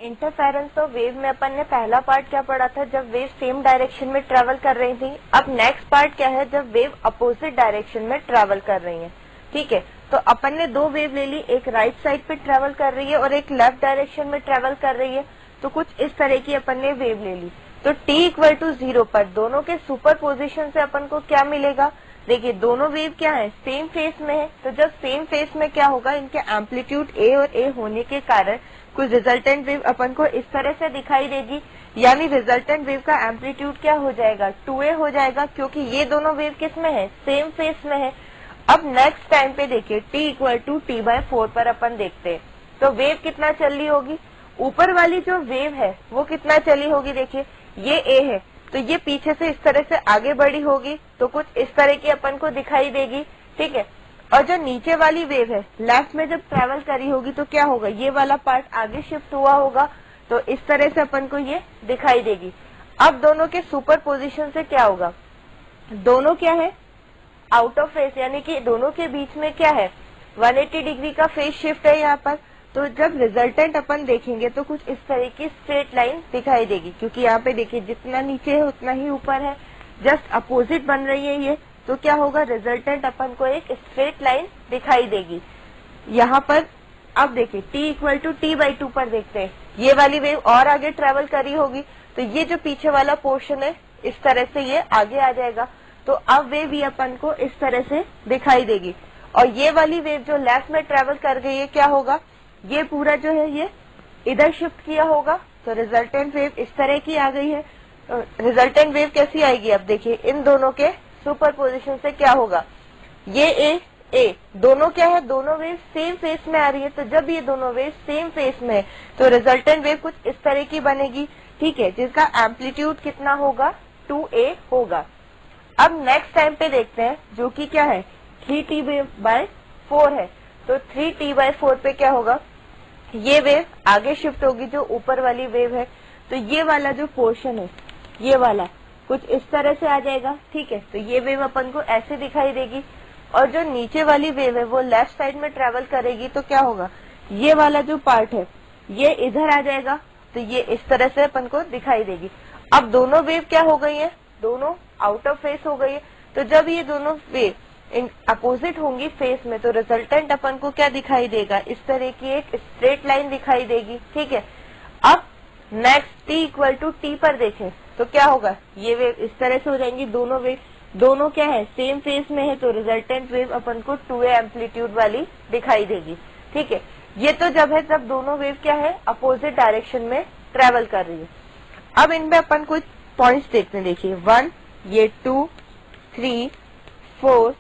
Interference of wave में अपन ने पहला पार्ट क्या पढ़ा था, जब वेव सेम डायरेक्शन में ट्रेवल कर रही थी। अब नेक्स्ट पार्ट क्या है, जब वेव अपोजिट डायरेक्शन में ट्रेवल कर रही है। ठीक है, तो अपन ने दो वेव ले ली, एक राइट साइड पे ट्रेवल कर रही है और एक लेफ्ट डायरेक्शन में ट्रेवल कर रही है। तो कुछ इस तरह की अपन ने वेव ले ली। तो t=0 पर दोनों के सुपर पोजिशन से अपन को क्या मिलेगा, देखिए दोनों वेव क्या है, सेम फेस में है। तो जब सेम फेस में क्या होगा, इनके एम्पलीट्यूड ए और ए होने के कारण कुछ रिजल्टेंट वेव अपन को इस तरह से दिखाई देगी। यानी रिजल्टेंट वेव का एम्पलीट्यूड क्या हो जाएगा, 2a हो जाएगा, क्योंकि ये दोनों वेव किस में है, सेम फेस में है। अब नेक्स्ट टाइम पे देखिए t=t/4 पर अपन देखते हैं तो वेव कितना चल रही होगी, ऊपर वाली जो वेव है वो कितना चली होगी, देखिए ये a है तो ये पीछे से इस तरह से आगे बढ़ी होगी, तो कुछ इस तरह की अपन को दिखाई देगी। ठीक है, और जो नीचे वाली वेव है लेफ्ट में जब ट्रेवल करी होगी तो क्या होगा, ये वाला पार्ट आगे शिफ्ट हुआ होगा, तो इस तरह से अपन को ये दिखाई देगी। अब दोनों के सुपर पोजिशन से क्या होगा, दोनों क्या है, आउट ऑफ फेस, यानी कि दोनों के बीच में क्या है, 180 डिग्री का फेस शिफ्ट है यहाँ पर। तो जब रिजल्टेंट अपन देखेंगे तो कुछ इस तरह की स्ट्रेट लाइन दिखाई देगी, क्योंकि यहाँ पे देखिए जितना नीचे है उतना ही ऊपर है, जस्ट अपोजिट बन रही है ये। तो क्या होगा, रिजल्टेंट अपन को एक स्ट्रेट लाइन दिखाई देगी यहाँ पर। अब देखिए t=t/2 पर देखते हैं, ये वाली वेव और आगे ट्रेवल करी होगी, तो ये जो पीछे वाला पोर्शन है इस तरह से ये आगे आ जाएगा। तो अब वेव भी अपन को इस तरह से दिखाई देगी, और ये वाली वेव जो लेफ्ट में ट्रेवल कर गई है क्या होगा, ये पूरा जो है ये इधर शिफ्ट किया होगा। तो रिजल्टेंट वेव इस तरह की आ गई है। तो रिजल्टेंट वेव कैसी आएगी, अब देखिए इन दोनों के सुपर पोजिशन से क्या होगा, ये ए दोनों क्या है, दोनों वेव सेम फेस में आ रही है। तो जब ये दोनों वेव सेम फेस में है तो रिजल्टेंट वेव कुछ इस तरह की बनेगी। ठीक है, जिसका एम्पलीट्यूड कितना होगा, 2a होगा। अब नेक्स्ट टाइम पे देखते हैं जो कि क्या है, 3t/4 है। तो 3t/4 पे क्या होगा, ये वेव आगे शिफ्ट होगी जो ऊपर वाली वेव है। तो ये वाला जो पोर्शन है ये वाला कुछ इस तरह से आ जाएगा। ठीक है, तो ये वेव अपन को ऐसे दिखाई देगी, और जो नीचे वाली वेव है वो लेफ्ट साइड में ट्रेवल करेगी। तो क्या होगा, ये वाला जो पार्ट है ये इधर आ जाएगा, तो ये इस तरह से अपन को दिखाई देगी। अब दोनों वेव क्या हो गई है, दोनों आउट ऑफ फेस हो गई है। तो जब ये दोनों वेव इन अपोजिट होंगी फेस में तो रिजल्टेंट अपन को क्या दिखाई देगा, इस तरह की एक स्ट्रेट लाइन दिखाई देगी। ठीक है, अब नेक्स्ट t=t पर देखें तो क्या होगा, ये वेव इस तरह से हो जाएंगी, दोनों वेव दोनों क्या है, सेम फेस में है। तो रिजल्टेंट वेव अपन को 2a एम्पलीट्यूड वाली दिखाई देगी। ठीक है, ये तो जब है जब दोनों वेव क्या है, अपोजिट डायरेक्शन में ट्रेवल कर रही है। अब इनमें अपन कुछ पॉइंट्स देखते हैं, देखिए 1, ये 2, 3, 4,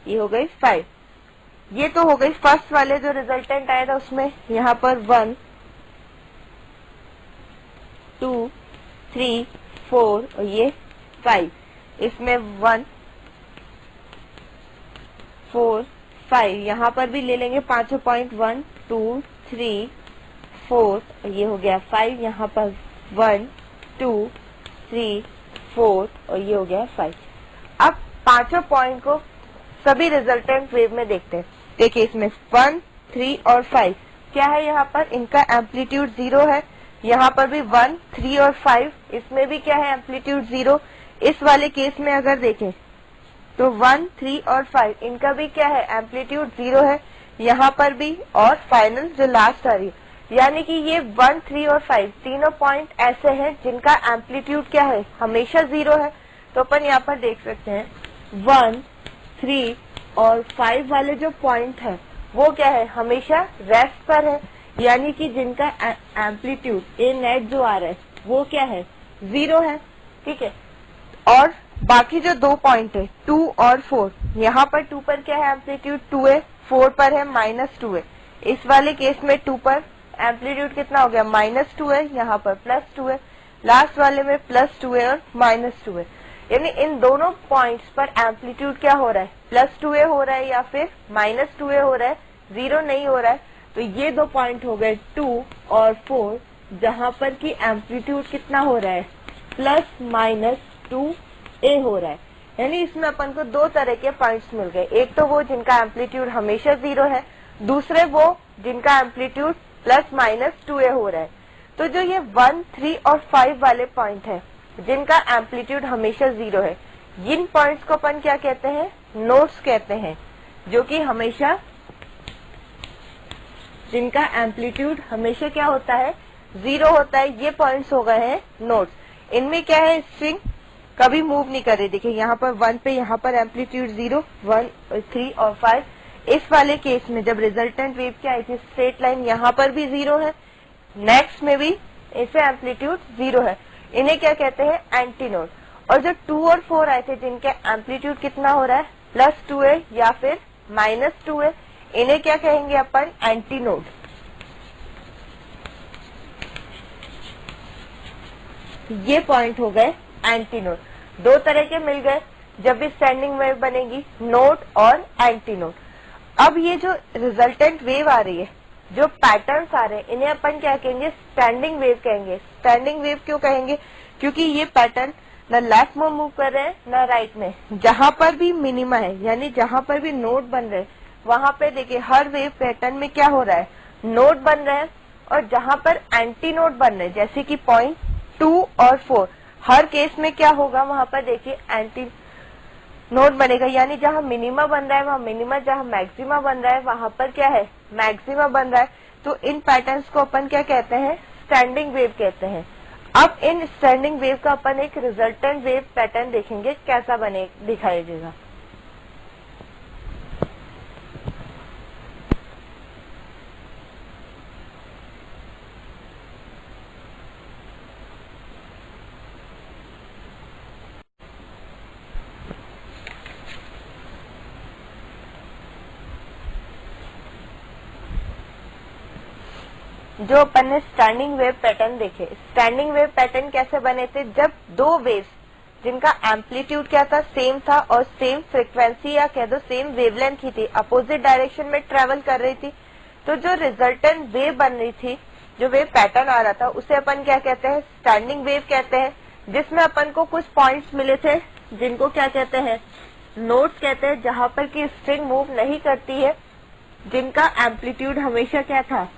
ये हो गई 5। ये तो हो गई फर्स्ट वाले जो रिजल्टेंट आया था उसमें, यहाँ पर 1, 2, 3, 4 और ये 5। इसमें 1, 4, 5, यहाँ पर भी ले लेंगे पांचों पॉइंट, 1, 2, 3, 4 और ये हो गया 5। यहाँ पर 1, 2, 3, 4 और ये हो गया 5। अब पांचों पॉइंट को सभी रिजल्टेंट वेव में देखते हैं। देखिए इसमें 1, 3 और 5 क्या है, यहाँ पर इनका एम्पलीट्यूड 0 है। यहाँ पर भी 1, 3 और 5, इसमें भी क्या है, एम्पलीट्यूड 0। इस वाले केस में अगर देखें तो 1, 3 और 5 इनका भी क्या है, एम्पलीट्यूड 0 है। यहाँ पर भी, और फाइनल जो लास्ट आ रही है, यानी कि ये 1, 3 और 5 तीनों पॉइंट ऐसे हैं जिनका एम्पलीट्यूड क्या है, हमेशा 0 है। तो अपन यहाँ पर देख सकते हैं 1, 3 और 5 वाले जो पॉइंट है वो क्या है, हमेशा रेस्ट पर है, यानी कि जिनका एम्पलीट्यूड ए नेट जो आ रहा है वो क्या है, 0 है। ठीक है, और बाकी जो दो पॉइंट है 2 और 4, यहाँ पर 2 पर क्या है, एम्पलीट्यूड 2 है, 4 पर है -2 है। इस वाले केस में 2 पर एम्पलीट्यूड कितना हो गया, -2 है, यहाँ पर +2 है, लास्ट वाले में +2 है और -2 है। यानी इन दोनों पॉइंट्स पर एम्पलीट्यूड क्या हो रहा है, +2a हो रहा है या फिर -2a हो रहा है, 0 नहीं हो रहा है। तो ये दो पॉइंट हो गए 2 और 4, जहां पर की एम्पलीट्यूड कितना हो रहा है, +-2a हो रहा है। यानी इसमें अपन को दो तरह के पॉइंट्स मिल गए, एक तो वो जिनका एम्पलीट्यूड हमेशा 0 है, दूसरे वो जिनका एम्पलीट्यूड +-2a हो रहा है। तो जो ये 1, 3 और 5 वाले पॉइंट है जिनका एम्पलीट्यूड हमेशा 0 है, इन पॉइंट्स को अपन क्या कहते हैं, नोड्स कहते हैं, जो कि हमेशा जिनका एम्पलीट्यूड हमेशा क्या होता है, 0 होता है। ये पॉइंट्स हो गए हैं नोड्स। इनमें क्या है, स्ट्रिंग कभी मूव नहीं कर रही। देखिए यहाँ पर 1 पे यहाँ पर एम्पलीट्यूड 0, 1, 3 और 5। इस वाले केस में जब रिजल्टेंट वेव क्या आई थी, स्ट्रेट लाइन, यहाँ पर भी 0 है, नेक्स्ट में भी इसे एम्पलीट्यूड 0 है। इन्हें क्या कहते हैं, एंटी नोड। और जो 2 और 4 आए थे जिनके एम्पलीट्यूड कितना हो रहा है, +2 है या फिर -2 है, इन्हें क्या कहेंगे अपन, एंटी नोड। ये पॉइंट हो गए एंटी नोड। दो तरह के मिल गए जब भी स्टैंडिंग वेव बनेगी, नोड और एंटी नोड। अब ये जो रिजल्टेंट वेव आ रही है, जो पैटर्न्स आ रहे हैं, इन्हें अपन क्या कहेंगे, स्टैंडिंग वेव कहेंगे। स्टैंडिंग वेव क्यों कहेंगे, क्योंकि ये पैटर्न न लेफ्ट में मूव कर रहे हैं न राइट में। जहां पर भी मिनिमा है, यानी जहां पर भी नोड बन रहे हैं, वहां पे देखिए हर वेव पैटर्न में क्या हो रहा है, नोड बन रहे हैं। और जहां पर एंटी नोड बन रहे हैं, जैसे कि पॉइंट 2 और 4, हर केस में क्या होगा, वहां पर देखिए एंटी नोड बनेगा। यानी जहां मिनिमा बन रहा है वहां मिनिमा, जहां मैक्सिमा बन रहा है वहां पर क्या है, मैक्सिमा बन रहा है। तो इन पैटर्न्स को अपन क्या कहते हैं, स्टैंडिंग वेव कहते हैं। अब इन स्टैंडिंग वेव का अपन एक रिजल्टेंट वेव पैटर्न देखेंगे, कैसा बने दिखाई देगा। जो अपन ने स्टैंडिंग वेव पैटर्न देखे, स्टैंडिंग वेव पैटर्न कैसे बने थे, जब दो वेव्स जिनका एम्पलीट्यूड क्या था, सेम था और सेम फ्रीक्वेंसी या कह दो सेम वेवलेंथ की थी, अपोजिट डायरेक्शन में ट्रेवल कर रही थी, तो जो रिजल्टेंट वेव बन रही थी, जो वेव पैटर्न आ रहा था, उसे अपन क्या कहते हैं, स्टैंडिंग वेव कहते हैं। जिसमें अपन को कुछ पॉइंट्स मिले थे जिनको क्या कहते हैं, नोड्स कहते हैं, जहां पर की स्ट्रिंग मूव नहीं करती है, जिनका एम्पलीट्यूड हमेशा क्या था,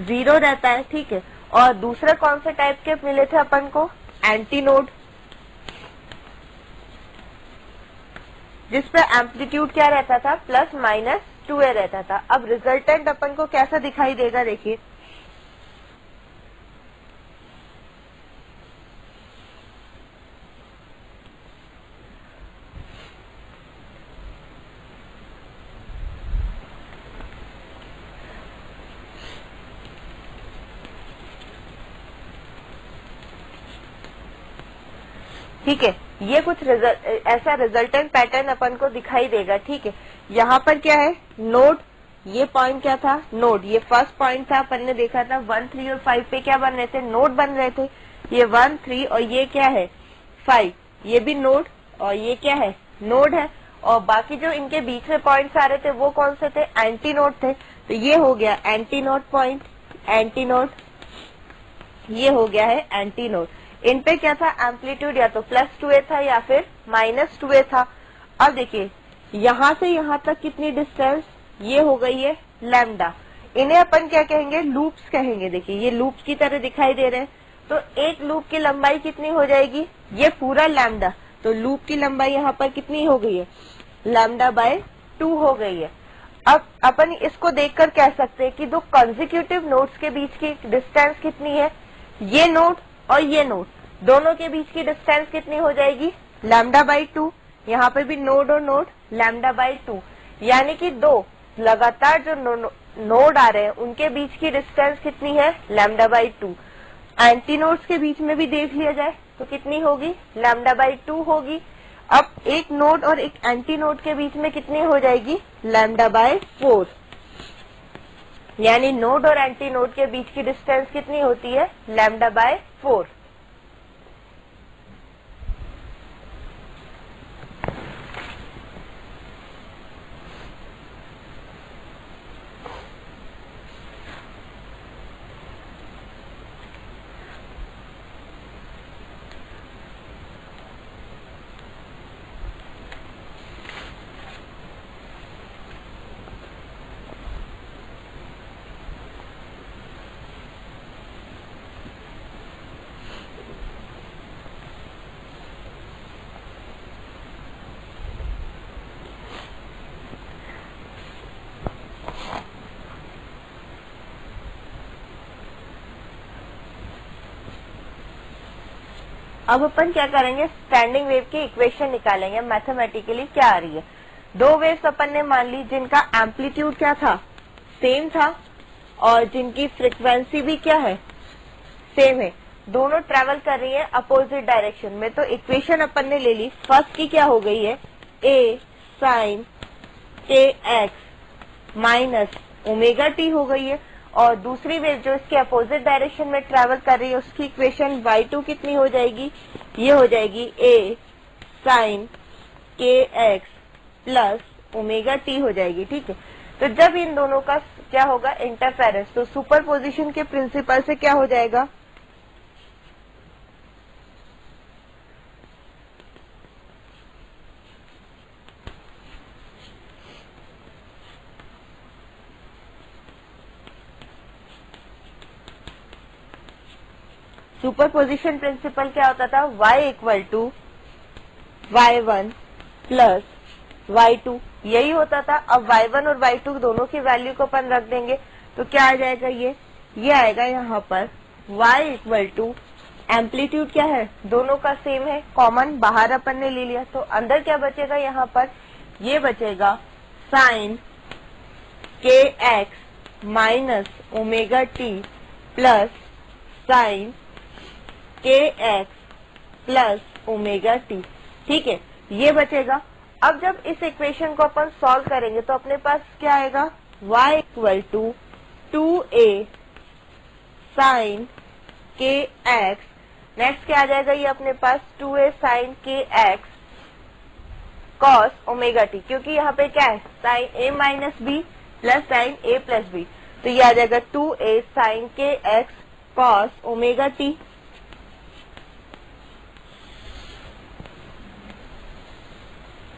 0 रहता है, ठीक है। और दूसरे कौन से टाइप के मिले थे अपन को, एंटी नोड, जिसपे एम्पलीट्यूड क्या रहता था, +-2a रहता था। अब रिजल्टेंट अपन को कैसा दिखाई देगा, देखिए ठीक है, ये कुछ ऐसा रिजल्टेंट पैटर्न अपन को दिखाई देगा, ठीक है। यहाँ पर क्या है, नोड, ये पॉइंट क्या था, नोड, ये फर्स्ट पॉइंट था, अपन ने देखा था 1, 3 और 5 पे क्या बन रहे थे, नोड बन रहे थे। ये 1, 3 और ये क्या है, 5, ये भी नोड और ये क्या है, नोड है। और बाकी जो इनके बीच में पॉइंट्स आ रहे थे वो कौन से थे, एंटी नोड थे। तो ये हो गया anti node point, anti node, ये हो गया है एंटी नोड। इन पे क्या था, एम्पलीट्यूड या तो +2a था या फिर -2a था। अब देखिए यहाँ से यहाँ तक कितनी डिस्टेंस, ये हो गई है लैम्डा। इन्हें अपन क्या कहेंगे, लूप्स कहेंगे। देखिए ये लूप्स की तरह दिखाई दे रहे हैं। तो एक लूप की लंबाई कितनी हो जाएगी, ये पूरा लैम्डा। तो लूप की लंबाई यहाँ पर कितनी हो गई है, λ/2 हो गई है। अब अपन इसको देखकर कह सकते हैं कि दो कंसेक्यूटिव नोड्स के बीच की डिस्टेंस कितनी है, ये नोड और ये नोड, दोनों के बीच की डिस्टेंस कितनी हो जाएगी, λ/2। यहाँ पे भी नोड और नोड, λ/2। यानी कि दो लगातार जो नोड आ रहे हैं उनके बीच की डिस्टेंस कितनी है, λ/2। एंटी नोड्स के बीच में भी देख लिया जाए तो कितनी होगी, λ/2 होगी। अब एक नोड और एक एंटी नोड के बीच में कितनी हो जाएगी, λ/4। यानी नोड और एंटी नोड के बीच की डिस्टेंस कितनी होती है, λ/4। अब अपन क्या करेंगे, स्टैंडिंग वेव की इक्वेशन निकालेंगे मैथमेटिकली क्या आ रही है। दो वेव्स अपन ने मान ली जिनका एम्पलीट्यूड क्या था, सेम था, और जिनकी फ्रीक्वेंसी भी क्या है, सेम है। दोनों ट्रेवल कर रही है अपोजिट डायरेक्शन में। तो इक्वेशन अपन ने ले ली, फर्स्ट की क्या हो गई है, a sin kx minus omega T हो गई है, और दूसरी वेव जो इसके अपोजिट डायरेक्शन में ट्रेवल कर रही है उसकी इक्वेशन y2 कितनी हो जाएगी, ये हो जाएगी a sin kx plus omega T हो जाएगी। ठीक है, तो जब इन दोनों का क्या होगा, इंटरफेरेंस, तो सुपरपोजिशन के प्रिंसिपल से क्या हो जाएगा, सुपरपोजिशन प्रिंसिपल क्या होता था, y equal to y1 plus y2, यही होता था। अब y1 और y2 दोनों की वैल्यू को अपन रख देंगे तो क्या आ जाएगा, ये आएगा यहाँ पर y इक्वल टू, एम्पलीट्यूड क्या है, दोनों का सेम है, कॉमन बाहर अपन ने ले लिया, तो अंदर क्या बचेगा, यहाँ पर ये बचेगा sine kx minus omega t plus sine kx plus omega t. ठीक है, ये बचेगा। अब जब इस इक्वेशन को अपन सॉल्व करेंगे तो अपने पास क्या आएगा, y equal to 2a sine kx, next क्या आ जाएगा, ये अपने पास 2a sine kx cos omega t, क्योंकि यहाँ पे क्या है, sine a minus b plus sine a plus b, तो ये आ जाएगा 2a sine kx cos omega t.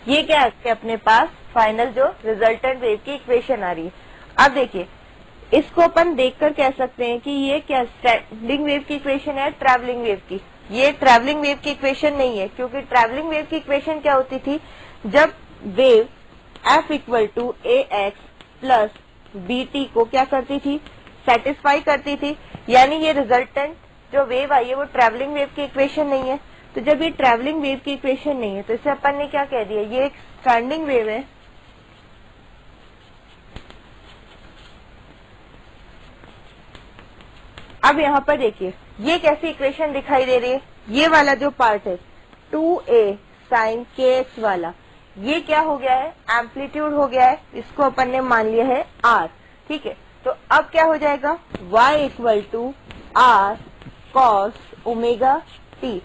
ये क्या है, अपने पास फाइनल जो रिजल्टेंट वेव की इक्वेशन आ रही है। अब देखिए, इसको अपन देखकर कह सकते हैं कि ये क्या स्टैंडिंग वेव की इक्वेशन है, ट्रैवलिंग वेव की। ये ट्रैवलिंग वेव की इक्वेशन नहीं है, क्योंकि ट्रैवलिंग वेव की इक्वेशन क्या होती थी, जब wave f equal to a x plus b t को क्या करती थी, सेटिस्फाई करती थी। यानी ये रिजल्टेंट जो वेव आई है वो ट्रैवलिंग वेव की इक्वेशन नहीं है। तो जब ये ट्रैवलिंग वेव की इक्वेशन नहीं है तो इसे अपन ने क्या कह दिया, ये एक स्टैंडिंग वेव है। अब यहाँ पर देखिए, ये कैसी इक्वेशन दिखाई दे रही है, ये वाला जो पार्ट है 2a sin kx वाला, ये क्या हो गया है, एम्पलीट्यूड हो गया है, इसको अपन ने मान लिया है r। ठीक है, तो अब क्या हो जाएगा, y equal to r cos omega t.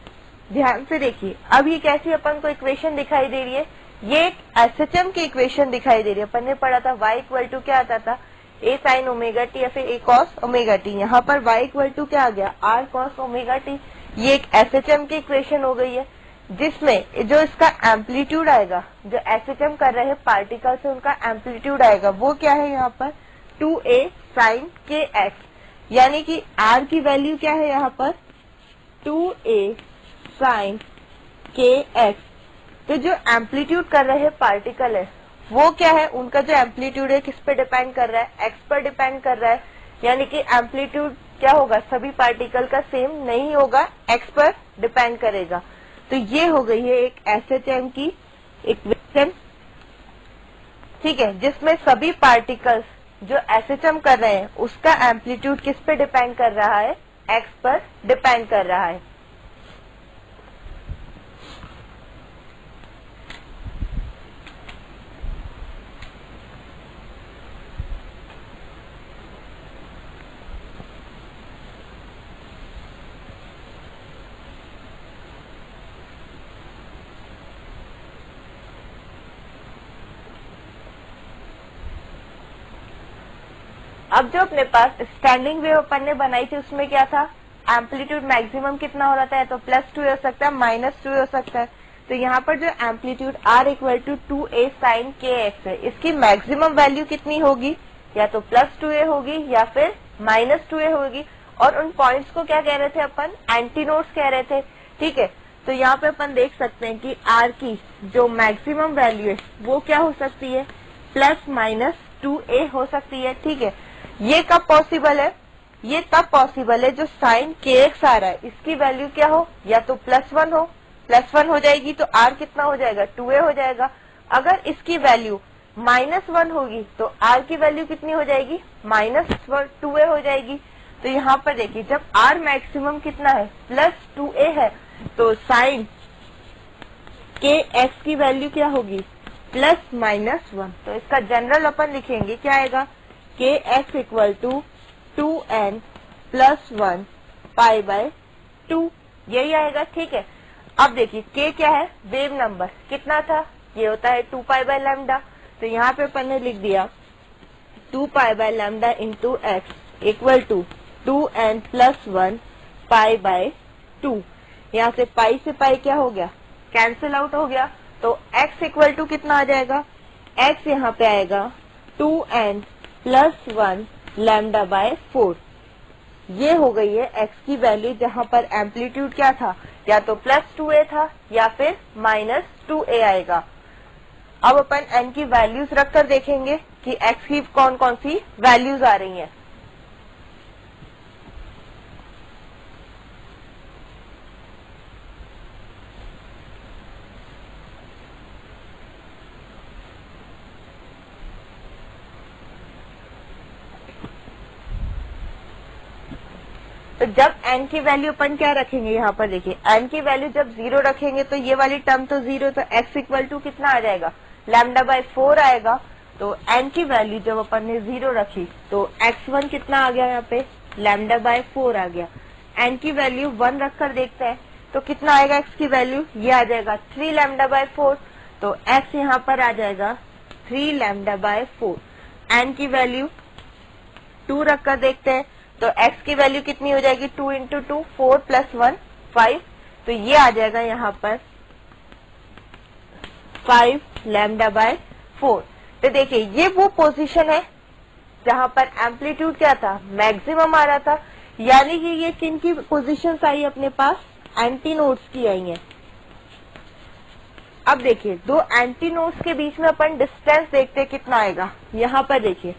ध्यान से देखिए, अब ये कैसी अपन को इक्वेशन दिखाई दे रही है, ये एक एसएचएम की इक्वेशन दिखाई दे रही है। अपन ने पढ़ा था y इक्वल टू क्या आता था, a sin ओमेगा टी या फिर a cos ओमेगा टी। यहाँ पर y इक्वल टू क्या आ गया, r cos ओमेगा टी। ये एक एसएचएम की इक्वेशन हो गई है, जिसमें जो इसका एम्पलीट्यूड आएगा, जो एसएचएम कर रहे हैं पार्टिकल से उनका एम्पलीट्यूड आएगा, वो क्या है यहाँ पर 2a sin kx, यानी कि r की वैल्यू क्या है यहाँ पर 2a sin kx। तो जो एम्पलीट्यूड कर रहे हैं पार्टिकल है वो क्या है, उनका जो एम्पलीट्यूड है किस पे डिपेंड कर रहा है, x पर डिपेंड कर रहा है। यानी कि एम्पलीट्यूड क्या होगा, सभी पार्टिकल का सेम नहीं होगा, x पर डिपेंड करेगा। तो ये हो गई है एक एसएचएम की इक्वेशन। ठीक है, जिसमें सभी पार्टिकल्स जो एसएचएम कर रहे हैं उसका एम्पलीट्यूड किस पे डिपेंड कर रहा है, x पर डिपेंड कर रहा है। अब जो अपने पास स्टैंडिंग वेव अपन ने बनाई थी उसमें क्या था, एम्पलीट्यूड मैक्सिमम कितना हो रहा था, तो +2 हो सकता है, -2 हो सकता है। तो यहाँ पर जो amplitude r equal to 2a sin kx है, इसकी मैक्सिमम वैल्यू कितनी होगी, या तो +2a होगी या फिर -2a होगी। और उन पॉइंट्स को क्या कह रहे थे अपन, एंटीनोड्स कह रहे थे। ठीक है, तो यहाँ पे अपन देख सकते हैं कि r की जो मैक्सिमम वैल्यू है वो क्या हो सकती है, +-2a हो सकती है। ठीक है, ये कब पॉसिबल है, ये तब पॉसिबल है जो साइन kx आ रहा है इसकी वैल्यू क्या हो, या तो +1 हो, +1 हो जाएगी तो r कितना हो जाएगा, 2a हो जाएगा। अगर इसकी वैल्यू -1 होगी तो r की वैल्यू कितनी हो जाएगी, -2a हो जाएगी। तो यहाँ पर देखिए जब r मैक्सिमम कितना है, +2a है, तो साइन kx की वैल्यू क्या होगी, +-1। तो इसका जनरल अपन लिखेंगे क्या आएगा, kx इक्वल टू 2n + 1 π/2, यही आएगा। ठीक है, अब देखिए k क्या है, वेव नंबर कितना था, ये होता है 2π/λ। तो यहाँ पे अपन ने लिख दिया 2π/λ into x equal to 2n + 1 π/2। यहाँ से पाई से पाई क्या हो गया, कैंसिल आउट हो गया। तो x इक्वल टू कितना आ जाएगा, x यहाँ पे आएगा 2n + 1 λ/4। ये हो गई है x की वैल्यू, जहाँ पर एम्पलीट्यूड क्या था, या तो +2a था या फिर -2a आएगा। अब अपन n की वैल्यूज रखकर देखेंगे कि x की कौन कौन सी वैल्यूज आ रही हैं। तो जब n की वैल्यू अपन क्या रखेंगे, यहाँ पर देखिए n की वैल्यू जब 0 रखेंगे तो ये वाली टर्म तो 0, तो x इक्वल टू कितना आ जाएगा, λ/4 आएगा। तो n की वैल्यू जब अपन ने 0 रखी तो x1 कितना आ गया, यहाँ पे λ/4 आ गया। n की वैल्यू 1 रखकर देखते हैं तो कितना आएगा x की वैल्यू, ये आ जाएगा 3 λ/4। तो x यहाँ पर आ जाएगा 3 λ/4। n की वैल्यू 2 रखकर देखते हैं तो x की वैल्यू कितनी हो जाएगी, 2 इंटू 2 4 + 1 5। तो ये आ जाएगा यहाँ पर 5 λ/4। तो देखिए ये वो पोजीशन है जहां पर एम्पलीट्यूड क्या था, मैक्सिमम आ रहा था। यानी कि ये किन की पोजीशंस आई अपने पास, एंटी नोड्स की आई हैं। अब देखिए दो एंटी नोड्स के बीच में अपन डिस्टेंस देखते हैं कितना आएगा। यहाँ पर देखिए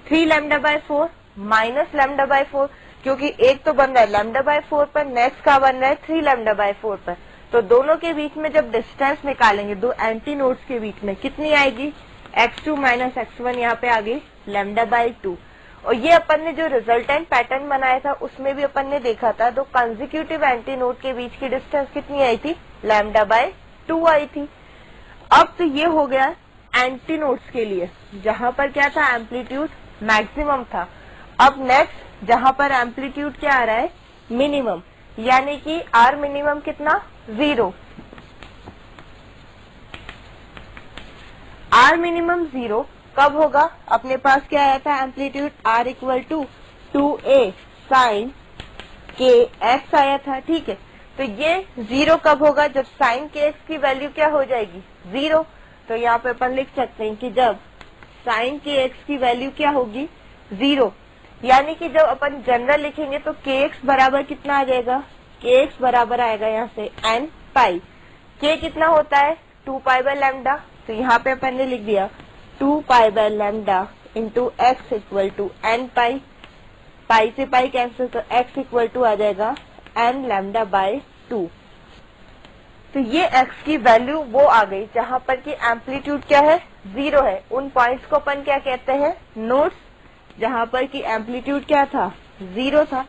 3 λ/4 माइनस λ/4, क्योंकि एक तो बन रहा है λ/4 पर, नेक्स्ट का बन रहा है 3 λ/4 पर। तो दोनों के बीच में जब डिस्टेंस निकालेंगे दो एंटी नोड्स के बीच में कितनी आएगी, x2 - x1 यहाँ पे आ गई λ/2। और ये अपन ने जो रिजल्टेंट पैटर्न बनाया था उसमें भी अपन ने देखा था दो कंसेक्यूटिव एंटी नोड के बीच की डिस्टेंस कितनी आई थी, λ/2 आई थी। अब तो ये हो गया एंटी नोड्स के लिए जहां पर क्या था, एम्पलीट्यूड मैक्सिमम था। अब नेक्स्ट जहां पर एम्पलीट्यूड क्या आ रहा है, मिनिमम, यानी कि r मिनिमम कितना, 0। r मिनिमम 0 कब होगा, अपने पास क्या आया था amplitude, r equal to 2a sin kx आया था। ठीक है, तो ये 0 कब होगा, जब sin kx की वैल्यू क्या हो जाएगी, 0। तो यहाँ पे अपन लिख सकते हैं कि जब sin kx की वैल्यू क्या होगी, 0। यानी कि जब अपन जनरल लिखेंगे तो kx बराबर कितना आ जाएगा, kx बराबर आएगा यहाँ से n पाई। k कितना होता है, 2π/λ। तो यहाँ पे अपन ने लिख दिया 2π/λ into x equal to n pi. Pi से पाई कैंसिल, तो x इक्वल टू आ जाएगा n λ/2। तो ये x की वैल्यू वो आ गई जहां पर कि एम्पलीट्यूड क्या है, 0 है। उन पॉइंट्स को अपन क्या कहते हैं, नोड्स, जहां पर कि एम्पलीट्यूड क्या था, 0 था।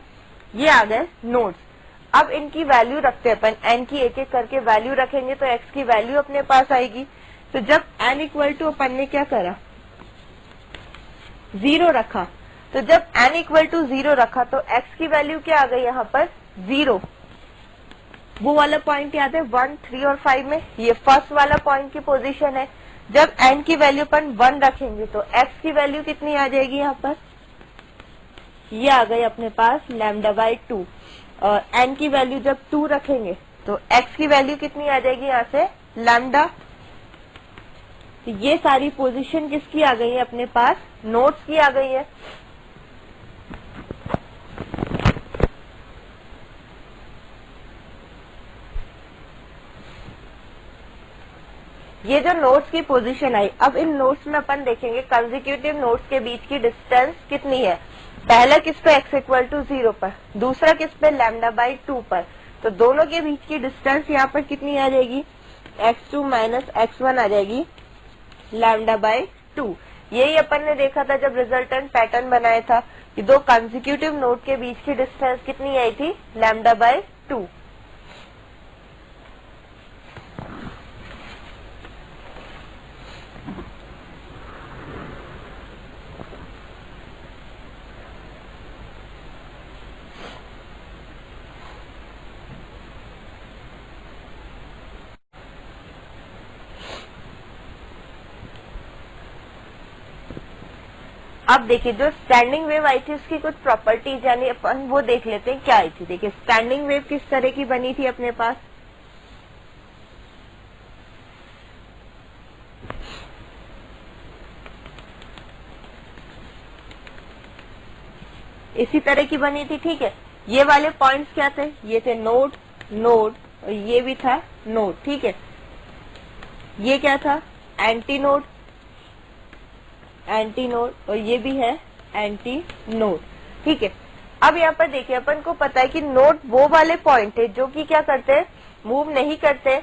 ये आ गए नोड्स। अब इनकी वैल्यू रखते हैं अपन, n की एक एक करके वैल्यू रखेंगे तो x की वैल्यू अपने पास आएगी। तो जब n इक्वल टू अपन ने क्या करा, 0 रखा, तो जब n इक्वल टू 0 रखा तो x की वैल्यू क्या आ गई यहाँ पर, 0। वो वाला पॉइंट याद है 1, 3 और 5 में, ये फर्स्ट वाला पॉइंट की पोजीशन है। जब n की वैल्यू अपन 1 रखेंगे तो x की वैल्यू कितनी आ जाएगी यहाँ पर, ये आ गई अपने पास λ/2। और n की वैल्यू जब 2 रखेंगे तो x की वैल्यू कितनी आ जाएगी यहाँ से, लैम्डा। तो ये सारी पोजीशन किसकी आ गई है अपने पास, नोड्स की आ गई है। ये जो नोड्स की पोजीशन आई, अब इन नोड्स में अपन देखेंगे कंसेक्यूटिव नोड्स के बीच की डिस्टेंस कितनी है। पहला किस पे x इक्वल टू 0 पर, दूसरा किस पे λ/2 पर। तो दोनों के बीच की डिस्टेंस यहाँ पर कितनी आ जाएगी, x2 माइनस x1 आ जाएगी λ/2। यही अपन ने देखा था जब रिजल्टेंट पैटर्न बनाया था कि दो कंसेक्यूटिव नोड के बीच की डिस्टेंस कितनी आई थी, λ/2। अब देखिए जो स्टैंडिंग वेव आई थी उसकी कुछ प्रॉपर्टीज यानी अपन वो देख लेते हैं क्या आई थी। देखिए स्टैंडिंग वेव किस तरह की बनी थी अपने पास, इसी तरह की बनी थी, ठीक है। ये वाले पॉइंट्स क्या थे, ये थे नोड नोड और ये भी था नोड, ठीक है। ये क्या था, एंटी नोड एंटी नोड और ये भी है एंटी नोड, ठीक है। अब यहाँ पर देखिए अपन को पता है कि नोड वो वाले पॉइंट है जो कि क्या करते हैं, मूव नहीं करते,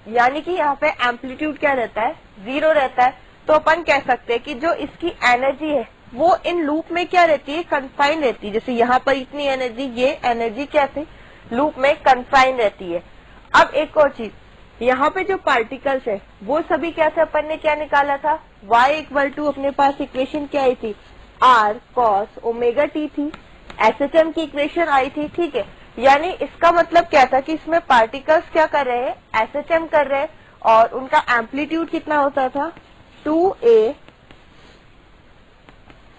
यानी कि यहाँ पे एम्पलीट्यूड क्या रहता है, 0 रहता है। तो अपन कह सकते हैं कि जो इसकी एनर्जी है वो इन लूप में क्या रहती है, कन्फाइन रहती है। जैसे यहाँ पर इतनी एनर्जी, ये एनर्जी क्या थी, लूप में कन्फाइन रहती है। अब एक और चीज, यहाँ पे जो पार्टिकल्स है वो सभी क्या थे, अपन ने क्या निकाला था, y इक्वल टू अपने पास इक्वेशन क्या आई थी, r cos ओमेगा t थी, SHM की इक्वेशन आई थी, ठीक है। यानी इसका मतलब क्या था कि इसमें पार्टिकल्स क्या कर रहे हैं, SHM कर रहे हैं और उनका एम्पलीट्यूड कितना होता था, 2a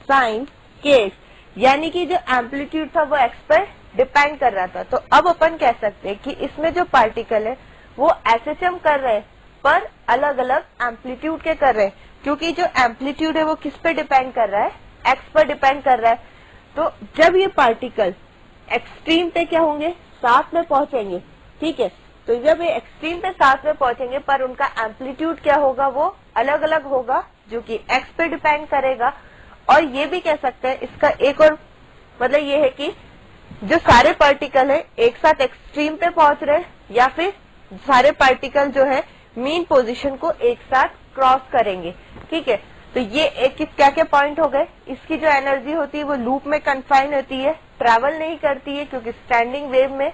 sin kx, यानी कि जो एम्पलीट्यूड था वो x पर डिपेंड कर रहा था। तो अब अपन कह सकते हैं कि इसमें जो पार्टिकल है वो SHM कर रहे हैं पर अलग अलग एम्पलीट्यूड के कर रहे हैं, क्योंकि जो एम्पलीट्यूड है वो किस पे डिपेंड कर रहा है, x पर डिपेंड कर रहा है। तो जब ये पार्टिकल एक्सट्रीम पे क्या होंगे, साथ में पहुंचेंगे, ठीक है। तो जब ये एक्सट्रीम पे साथ में पहुंचेंगे पर उनका एम्पलीट्यूड क्या होगा, वो अलग अलग होगा जो कि x पे डिपेंड करेगा। और ये भी कह सकते हैं, इसका एक और मतलब ये है कि जो सारे पार्टिकल है एक साथ एक्सट्रीम पे पहुंच रहे हैं या फिर सारे पार्टिकल जो है मीन पोजीशन को एक साथ क्रॉस करेंगे, ठीक है। तो ये एक क्या क्या पॉइंट हो गए, इसकी जो एनर्जी होती है वो लूप में कन्फाइन होती है, ट्रैवल नहीं करती है, क्योंकि स्टैंडिंग वेव में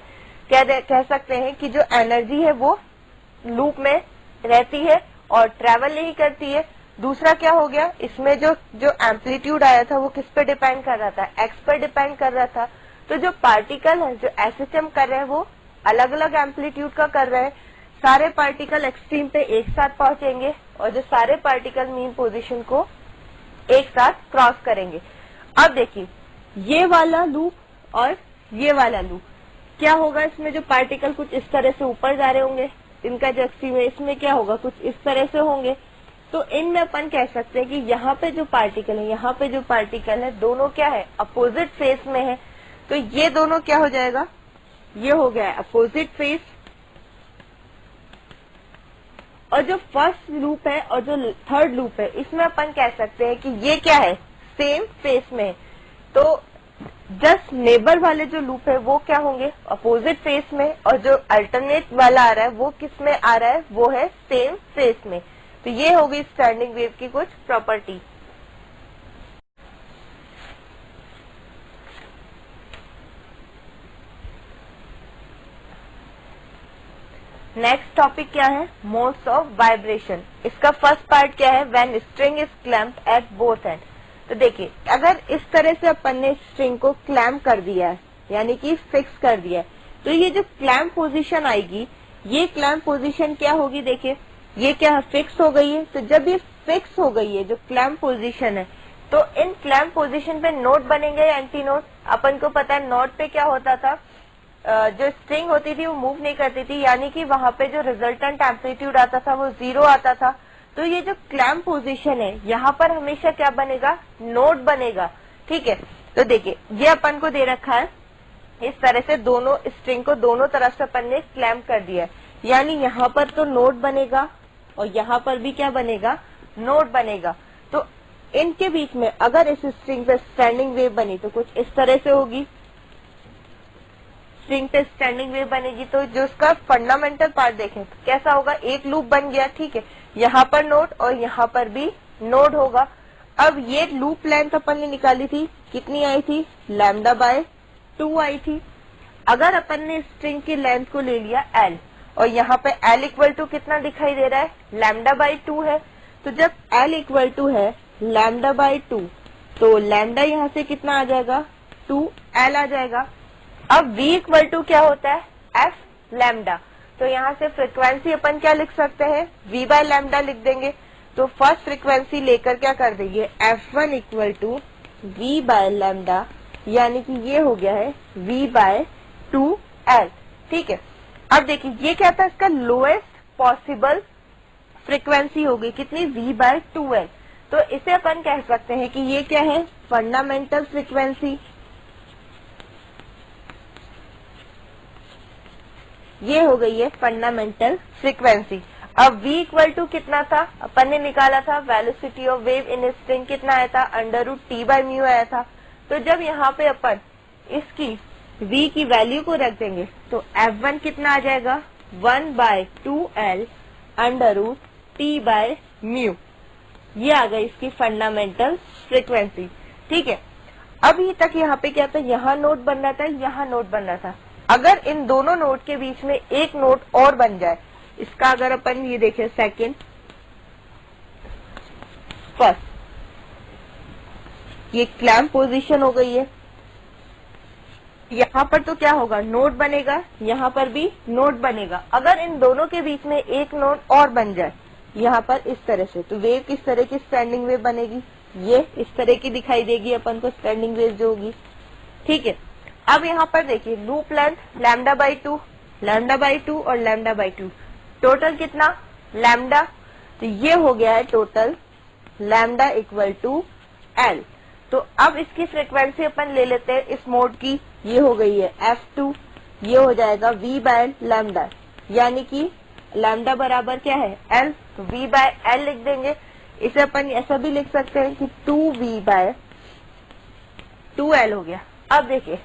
कह सकते हैं कि जो एनर्जी है वो लूप में रहती है और ट्रैवल नहीं करती है। दूसरा क्या हो गया, इसमें जो एम्पलीट्यूड आया था वो किस पे डिपेंड कर रहा था, एक्स पर डिपेंड कर रहा था। तो जो पार्टिकल है जो SHM कर रहे हैं वो अलग अलग एम्पलीट्यूड का कर रहे हैं। सारे पार्टिकल एक्सट्रीम पे एक साथ पहुंचेंगे और जो सारे पार्टिकल मीन पोजीशन को एक साथ क्रॉस करेंगे। अब देखिए ये वाला लूप और ये वाला लूप क्या होगा, इसमें जो पार्टिकल कुछ इस तरह से ऊपर जा रहे होंगे, इनका जो एक्सट्रीम है इसमें क्या होगा, कुछ इस तरह से होंगे। तो इनमें अपन कह सकते हैं कि यहाँ पे जो पार्टिकल है, यहाँ पे जो पार्टिकल है, दोनों क्या है, अपोजिट फेस में है। तो ये दोनों क्या हो जाएगा, ये हो गया अपोजिट फेस। और जो फर्स्ट लूप है और जो थर्ड लूप है इसमें अपन कह सकते हैं कि ये क्या है, सेम फेस में है। तो जस्ट नेबर वाले जो लूप है वो क्या होंगे, अपोजिट फेस में, और जो अल्टरनेट वाला आ रहा है वो किस में आ रहा है, वो है सेम फेस में। तो ये होगी स्टैंडिंग वेव की कुछ प्रॉपर्टी। नेक्स्ट टॉपिक क्या है, मोड्स ऑफ वाइब्रेशन। इसका फर्स्ट पार्ट क्या है, when string is clamped at both and. तो देखिए अगर इस तरह से अपन ने स्ट्रिंग को क्लैम्प कर दिया है, यानी कि फिक्स कर दिया है, तो ये जो क्लैम्प पोजीशन आएगी, ये क्लैम्प पोजीशन क्या होगी, देखिए ये क्या फिक्स हो गई है। तो जब ये फिक्स हो गई है जो क्लैम्प पोजीशन है, तो इन क्लैम्प पोजीशन पे नोड बनेंगे या एंटी नोड। अपन को पता है नोड पे क्या होता था, जो स्ट्रिंग होती थी वो मूव नहीं करती थी, यानी कि वहां पे जो रिजल्टेंट एम्पलीट्यूड आता था वो 0 आता था। तो ये जो क्लैम्प पोजीशन है यहाँ पर हमेशा क्या बनेगा, नोड बनेगा, ठीक है। तो देखिए ये अपन को दे रखा है इस तरह से, दोनों स्ट्रिंग को दोनों तरफ से अपन ने क्लैम्प कर दिया है, यानी यहाँ पर तो नोड बनेगा और यहाँ पर भी क्या बनेगा, नोड बनेगा। तो इनके बीच में अगर इस स्ट्रिंग पे स्टैंडिंग वेव बनी तो कुछ इस तरह से होगी। स्ट्रिंग पे स्टैंडिंग वेव बनेगी तो जो इसका फंडामेंटल पार्ट देखें तो कैसा होगा, एक लूप बन गया, ठीक है, यहाँ पर नोड और यहाँ पर भी नोड होगा। अब ये लूप लेंथ अपन ने निकाली थी, कितनी आई थी, λ/2 आई थी। अगर अपन ने स्ट्रिंग की लेंथ को ले लिया l और यहाँ पे l इक्वल टू कितना दिखाई दे रहा है, λ/2 है, तो जब l इक्वल टू है λ/2 तो लैम्डा यहाँ से कितना आ जाएगा, 2l आ जाएगा। अब v इक्वल टू क्या होता है, f लैम्डा, तो यहाँ से फ्रीक्वेंसी अपन क्या लिख सकते हैं, v/λ लिख देंगे। तो फर्स्ट फ्रीक्वेंसी लेकर क्या कर देंगे, f1 इक्वल टू v/λ, यानी कि ये हो गया है v/2l, ठीक है। अब देखिए ये क्या था, इसका लोएस्ट पॉसिबल फ्रीक्वेंसी होगी कितनी, v/2l, तो इसे अपन कह सकते हैं कि ये क्या है, फंडामेंटल फ्रीक्वेंसी। ये हो गई है फंडामेंटल फ्रीक्वेंसी। अब v इक्वल टू कितना था, अपन ने निकाला था velocity of wave in string, कितना आया था, √T/μ आया था। तो जब यहाँ पे अपन इसकी v की वैल्यू को रख देंगे तो f1 कितना आ जाएगा, 1/2l √T/μ, ये आ गई इसकी फंडामेंटल फ्रीक्वेंसी, ठीक है। अभी तक यहाँ पे क्या था, यहाँ नोड बन रहा था, यहाँ नोड बन रहा था। अगर इन दोनों नोड के बीच में एक नोड और बन जाए, इसका अगर अपन ये देखें सेकंड, फर्स्ट, ये क्लैम्प पोजीशन हो गई है, यहाँ पर तो क्या होगा, नोड बनेगा, यहाँ पर भी नोड बनेगा। अगर इन दोनों के बीच में एक नोड और बन जाए यहाँ पर इस तरह से, तो वेव किस तरह की स्टैंडिंग वेव बनेगी, ये इस तरह की दिखाई देगी अपन को स्टैंडिंग वेव जो होगी, ठीक है। अब यहाँ पर देखिए लूप लेंथ λ/2 और λ/2, टोटल कितना, लैम्डा, तो ये हो गया है total lambda equal to l। तो अब इसकी फ्रीक्वेंसी अपन ले लेते हैं इस मोड की, ये हो गई है f2, ये हो जाएगा v/λ, यानी कि लैम्डा बराबर क्या है, l, तो v/l लिख देंगे। इसे अपन ऐसा भी लिख सकते हैं कि 2v/2l हो गया। अब देखिए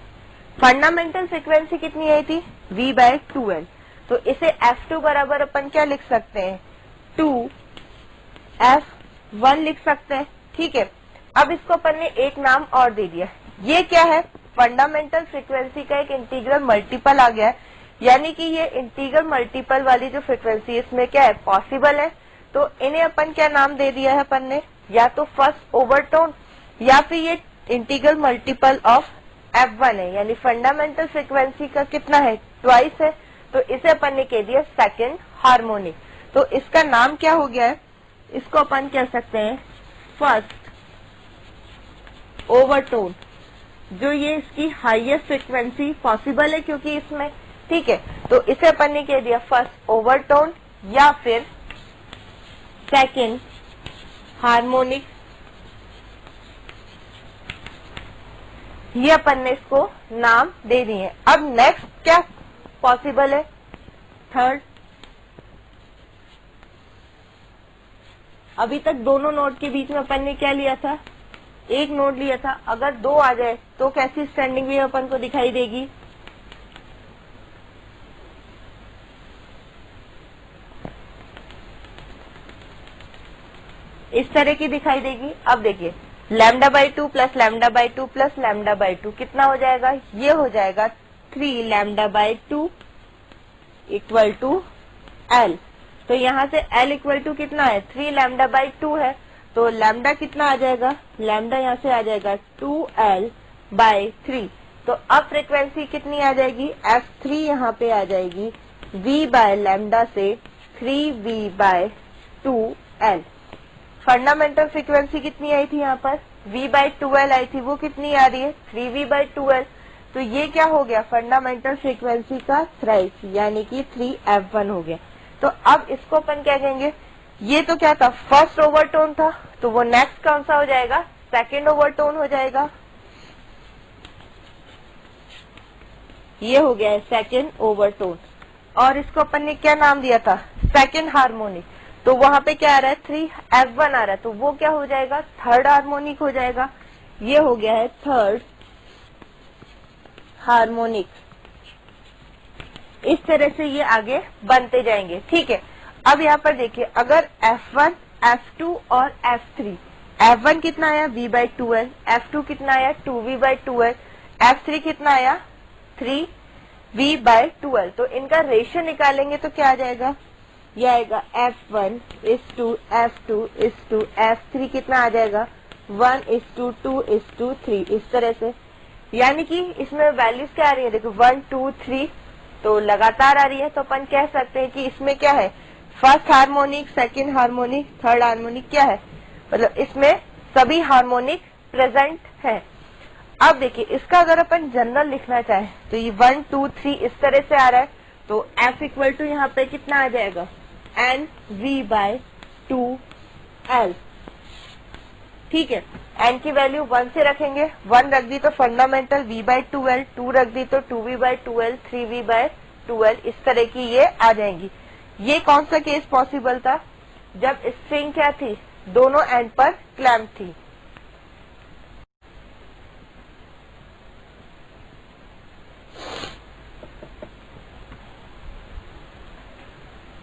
फंडामेंटल फ्रीक्वेंसी कितनी आई थी, v/2l, तो इसे f2 बराबर अपन क्या लिख सकते हैं, 2f1 लिख सकते हैं, ठीक है। अब इसको अपन ने एक नाम और दे दिया, ये क्या है, फंडामेंटल फ्रीक्वेंसी का एक इंटीग्रल मल्टीपल आ गया है, यानी कि ये इंटीग्रल मल्टीपल वाली जो फ्रीक्वेंसी इसमें क्या है, पॉसिबल है। तो इन्हें अपन क्या नाम दे दिया है अपन ने, या तो फर्स्ट ओवरटोन या फिर ये इंटीग्रल मल्टीपल ऑफ f1 है, यानी फंडामेंटल फ्रीक्वेंसी का कितना है, ट्वाइस है, तो इसे अपन ने कह दिया सेकंड हार्मोनिक। तो इसका नाम क्या हो गया है, इसको अपन कह सकते हैं फर्स्ट ओवरटोन, जो ये इसकी हाईएस्ट फ्रीक्वेंसी पॉसिबल है क्योंकि इसमें, ठीक है। तो इसे अपन ने कह दिया फर्स्ट ओवरटोन या फिर सेकंड हार्मोनिक, ये अपन ने इसको नाम दे दिए। अब नेक्स्ट क्या पॉसिबल है, थर्ड। अभी तक दोनों नोड के बीच में अपन ने क्या लिया था, एक नोड लिया था, अगर दो आ जाए तो कैसी स्टैंडिंग वेव अपन को दिखाई देगी, इस तरह की दिखाई देगी। अब देखिए λ/2 प्लस λ/2 प्लस λ/2 कितना हो जाएगा, ये हो जाएगा 3 λ/2 इक्वल टू l। तो यहाँ से l इक्वल टू कितना है, 3 λ/2 है, तो लैम्डा कितना आ जाएगा, लैम्डा यहाँ से आ जाएगा 2l/3। तो अब फ्रीक्वेंसी कितनी आ जाएगी, f3 यहाँ पे आ जाएगी v/λ से 3v/2l। फंडामेंटल फ्रीक्वेंसी कितनी आई थी, यहाँ पर v/2l आई थी, वो कितनी आ रही है, 3v/2l। तो ये क्या हो गया, फंडामेंटल फ्रीक्वेंसी का थ्राइस, यानी कि 3f1 हो गया। तो अब इसको अपन क्या कहेंगे, ये तो क्या था, फर्स्ट ओवरटोन था, तो वो नेक्स्ट कौन सा हो जाएगा, सेकेंड ओवरटोन हो जाएगा, ये हो गया है सेकेंड ओवरटोन। और इसको अपन ने क्या नाम दिया था, सेकेंड हार्मोनिक। तो वहां पे क्या आ रहा है 3F1 आ रहा है, तो वो क्या हो जाएगा थर्ड हार्मोनिक हो जाएगा। ये हो गया है थर्ड हार्मोनिक। इस तरह से ये आगे बनते जाएंगे। ठीक है, अब यहाँ पर देखिए अगर F1, F2 और F3, F1 कितना आया V/2L, F2 कितना आया 2V/2L, F3 कितना आया 3V/2L, तो इनका रेशियो निकालेंगे तो क्या आ जाएगा, ये आएगा F1:2, F2:2, F3 कितना आ जाएगा 1:2:3, इस तरह से। यानी कि इसमें वैल्यूज क्या आ रही है, देखो 1, 2, 3 तो लगातार आ रही है। तो अपन कह सकते हैं कि इसमें क्या है, first harmonic, second harmonic, third harmonic क्या है, मतलब इसमें सभी हार्मोनिक प्रेजेंट है। अब देखिए इसका अगर अपन जनरल लिखना चाहे तो ये 1, 2, 3 इस तरह से आ रहा है, तो F इक्वल टू यहाँ पे कितना आ जाएगा NV/2L। ठीक है, n की वैल्यू 1 से रखेंगे, 1 रख दी तो फंडामेंटल V/2L, 2 रख दी तो 2V/2L, 3V/2L, इस तरह की ये आ जाएंगी। ये कौन सा केस पॉसिबल था, जब स्ट्रिंग क्या थी, दोनों एंड पर क्लैम्प थी।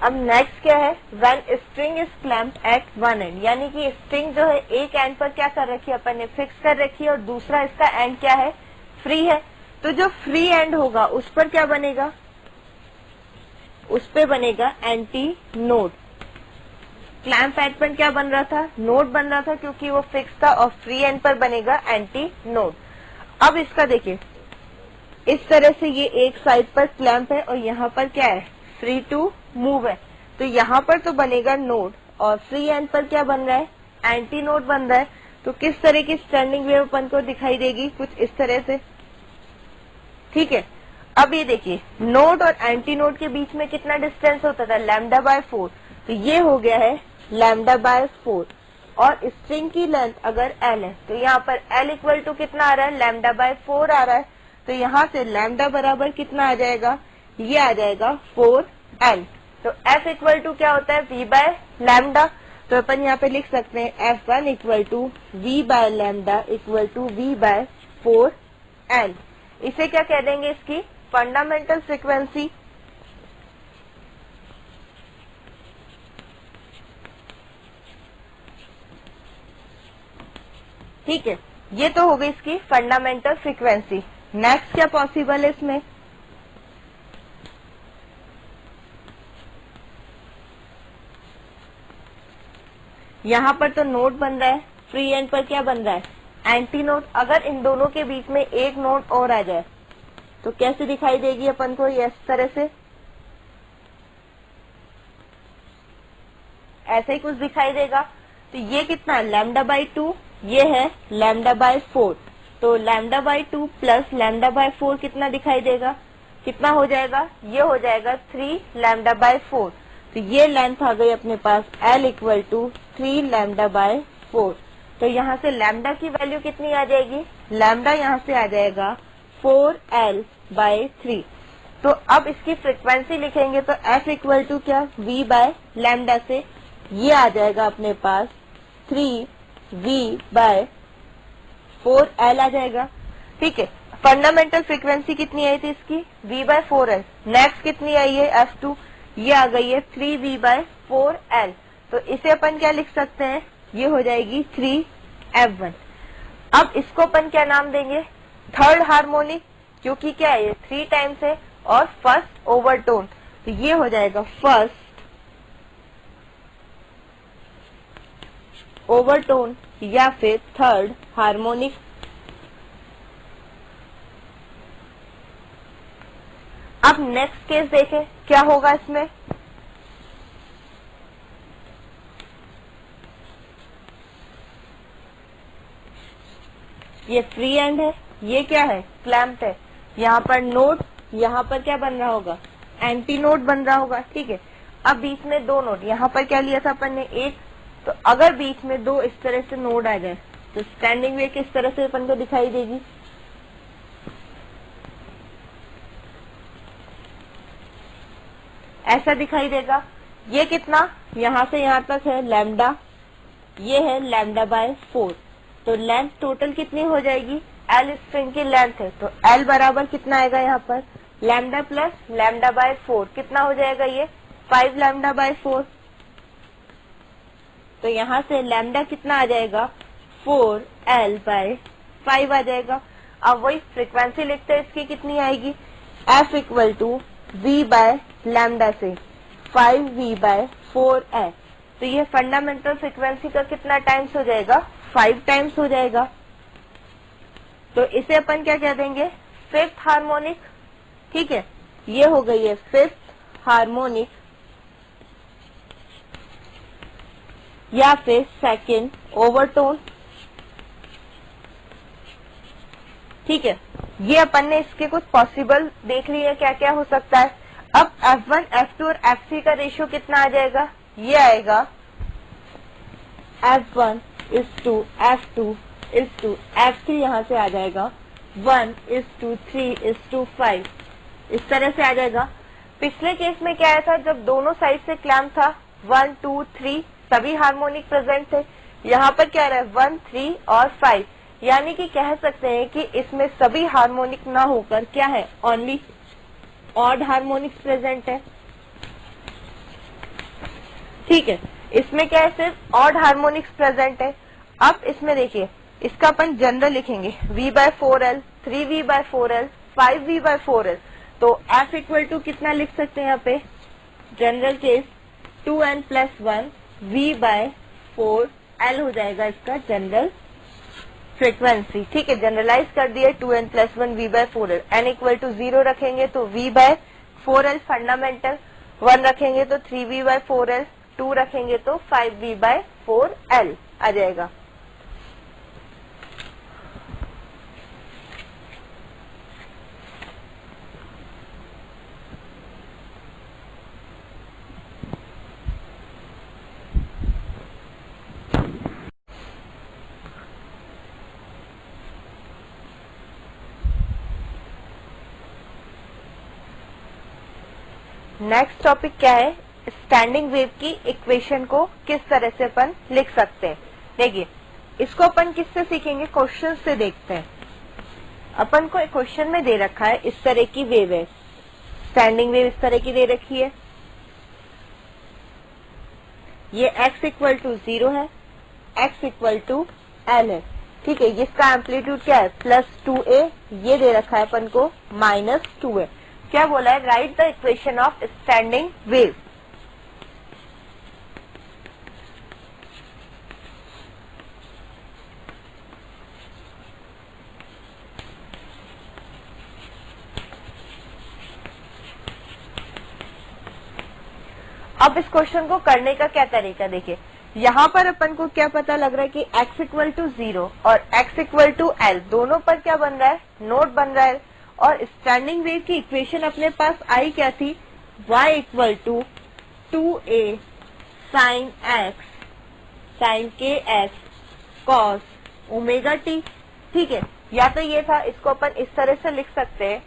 अब नेक्स्ट क्या है, when string is clamped at one end, यानी कि स्ट्रिंग जो है एक एंड पर क्या कर रखी है अपन ने, फिक्स कर रखी है, और दूसरा इसका एंड क्या है, फ्री है। तो जो फ्री एंड होगा उस पर क्या बनेगा, उस पे बनेगा एंटी नोड। क्लैम्प एंड पर क्या बन रहा था, नोड बन रहा था क्योंकि वो फिक्स था, और फ्री एंड पर बनेगा एंटी नोड। अब इसका देखिए इस तरह से ये एक साइड पर क्लैम्प है और यहाँ पर क्या है, फ्री टू मूव है, तो यहाँ पर तो बनेगा नोड, और फ्री एंड पर क्या बन रहा है, एंटी नोड बन रहा है। तो किस तरह की स्टैंडिंग वेव अपन को दिखाई देगी, कुछ इस तरह से। ठीक है, अब ये देखिए नोड और एंटी नोड के बीच में कितना डिस्टेंस होता था, λ/4, तो ये हो गया है λ/4, और स्ट्रिंग की लेंथ अगर L है तो यहाँ पर L इक्वल टू कितना आ रहा है, λ/4 आ रहा है, तो यहाँ से लैम्डा बराबर कितना आ जाएगा, ये आ जाएगा 4L। तो F इक्वल टू क्या होता है, V/λ, तो अपन यहाँ पे लिख सकते हैं F1 equal to V/λ equal to V/4L। इसे क्या कह देंगे, इसकी फंडामेंटल फ्रीक्वेंसी। ठीक है, ये तो हो गई इसकी फंडामेंटल फ्रीक्वेंसी। नेक्स्ट क्या पॉसिबल है इसमें, यहाँ पर तो नोड बन रहा है, फ्री एंड पर क्या बन रहा है, एंटी नोड। अगर इन दोनों के बीच में एक नोड और आ जाए तो कैसे दिखाई देगी अपन को, ये इस तरह से, ऐसे ही कुछ दिखाई देगा। तो ये कितना है, λ/2, ये है λ/4, तो λ/2 प्लस λ/4 कितना दिखाई देगा, कितना हो जाएगा, ये हो जाएगा 3λ/4। तो ये लेंथ आ गई अपने पास L इक्वल टू 3λ/4। तो यहाँ से लैम्डा की वैल्यू कितनी आ जाएगी, लैम्डा यहाँ से आ जाएगा 4L/3। तो अब इसकी फ्रीक्वेंसी लिखेंगे तो F इक्वल टू क्या, V/λ से ये आ जाएगा अपने पास 3V/4L आ जाएगा। ठीक है, फंडामेंटल फ्रीक्वेंसी कितनी आई थी इसकी, V/4L। नेक्स्ट कितनी आई है, F2, ये आ गई है 3V/4L। तो इसे अपन क्या लिख सकते हैं, ये हो जाएगी 3F1। अब इसको अपन क्या नाम देंगे, थर्ड हार्मोनिक, क्योंकि क्या है, 3 टाइम्स है, और फर्स्ट ओवरटोन, तो ये हो जाएगा फर्स्ट ओवरटोन या फिर थर्ड हार्मोनिक। अब नेक्स्ट केस देखें क्या होगा इसमें, ये फ्री एंड है, ये क्या है, क्लैम्प्ड है, यहाँ पर नोड, यहाँ पर क्या बन रहा होगा, एंटी नोड बन रहा होगा। ठीक है, अब बीच में दो नोड, यहाँ पर क्या लिया था अपन ने, एक, तो अगर बीच में दो इस तरह से नोड आ जाए तो स्टैंडिंग वेव किस तरह से अपन को दिखाई देगी, ऐसा दिखाई देगा। ये कितना, यहाँ से यहाँ तक है लैम्डा, ये है लैम्डा बाय 4। तो लेंथ टोटल कितनी हो जाएगी, एल स्ट्रिंग की लेंथ है, तो एल बराबर कितना आएगा यहाँ पर, लैम्डा प्लस लैम्डा बाय 4, कितना हो जाएगा ये, 5 लैम्डा बाय 4। तो यहाँ से लैम्डा कितना आ जाएगा, 4L बाय 5 आ जाएगा। अब वही फ्रीक्वेंसी लिखते हैं, इसकी कितनी आएगी, F equal to V by lambda से 5V बाय 4L। तो ये फंडामेंटल फ्रीक्वेंसी का कितना टाइम्स हो जाएगा, 5 टाइम्स हो जाएगा। तो इसे अपन क्या कह देंगे, फिफ्थ हार्मोनिक। ठीक है, ये हो गई है फिफ्थ हार्मोनिक या फिर सेकंड ओवरटोन। ठीक है, ये अपन ने इसके कुछ पॉसिबल देख लिए क्या क्या हो सकता है। अब F1, F2 और F3 का रेशियो कितना आ जाएगा, ये आएगा F1 is to F2 is to F3, यहाँ से आ जाएगा 1 is to 3 is to 5, इस तरह से आ जाएगा। पिछले केस में क्या आया था, जब दोनों साइड से क्लैम्प था 1, 2, 3 सभी हार्मोनिक प्रेजेंट थे। यहाँ पर क्या रहा है 1, 3 और 5, यानी कि कह सकते हैं कि इसमें सभी हार्मोनिक ना होकर क्या है, ओनली ऑड हार्मोनिक्स प्रेजेंट है। ठीक है, इसमें क्या है, सिर्फ ऑड हार्मोनिक्स प्रेजेंट है। अब इसमें देखिए, इसका अपन जनरल लिखेंगे V by 4L, 3V by 4L, 5V by 4L। तो F इक्वल टू कितना लिख सकते हैं यहाँ पे, general case 2N plus 1 V by 4L हो जाएगा इसका जनरल फ्रीक्वेंसी। ठीक है, जनरलाइज कर दिए 2N plus 1 V by 4L। N equal to 0 रखेंगे तो V बाय 4L फंडामेंटल, 1 रखेंगे तो 3V बाय 4L, 2 रखेंगे तो 5V बाय 4L आ जाएगा। नेक्स्ट टॉपिक क्या है, स्टैंडिंग वेव की इक्वेशन को किस तरह से अपन लिख सकते हैं। देखिए, इसको अपन किससे सीखेंगे, क्वेश्चन से देखते हैं। अपन को एक क्वेश्चन में दे रखा है इस तरह की वेव है, स्टैंडिंग वेव इस तरह की दे रखी है, ये x इक्वल टू 0 है, x इक्वल टू L है। ठीक है, इसका एम्पलीट्यूड क्या है, +2a, ये दे रखा है अपन को -2a। क्या बोला है, right the equation of standing wave. अब इस क्वेश्चन को करने का क्या तरीका, देखिए यहाँ पर अपन को क्या पता लग रहा है कि x इक्वल टू 0 और x इक्वल टू L दोनों पर क्या बन रहा है, नोट बन रहा है। और स्टैंडिंग वेव की इक्वेशन अपने पास आई क्या थी, y equal to 2a sine x sine kx cos omega t। ठीक है, या तो ये था, इसको अपन इस तरह से लिख सकते हैं,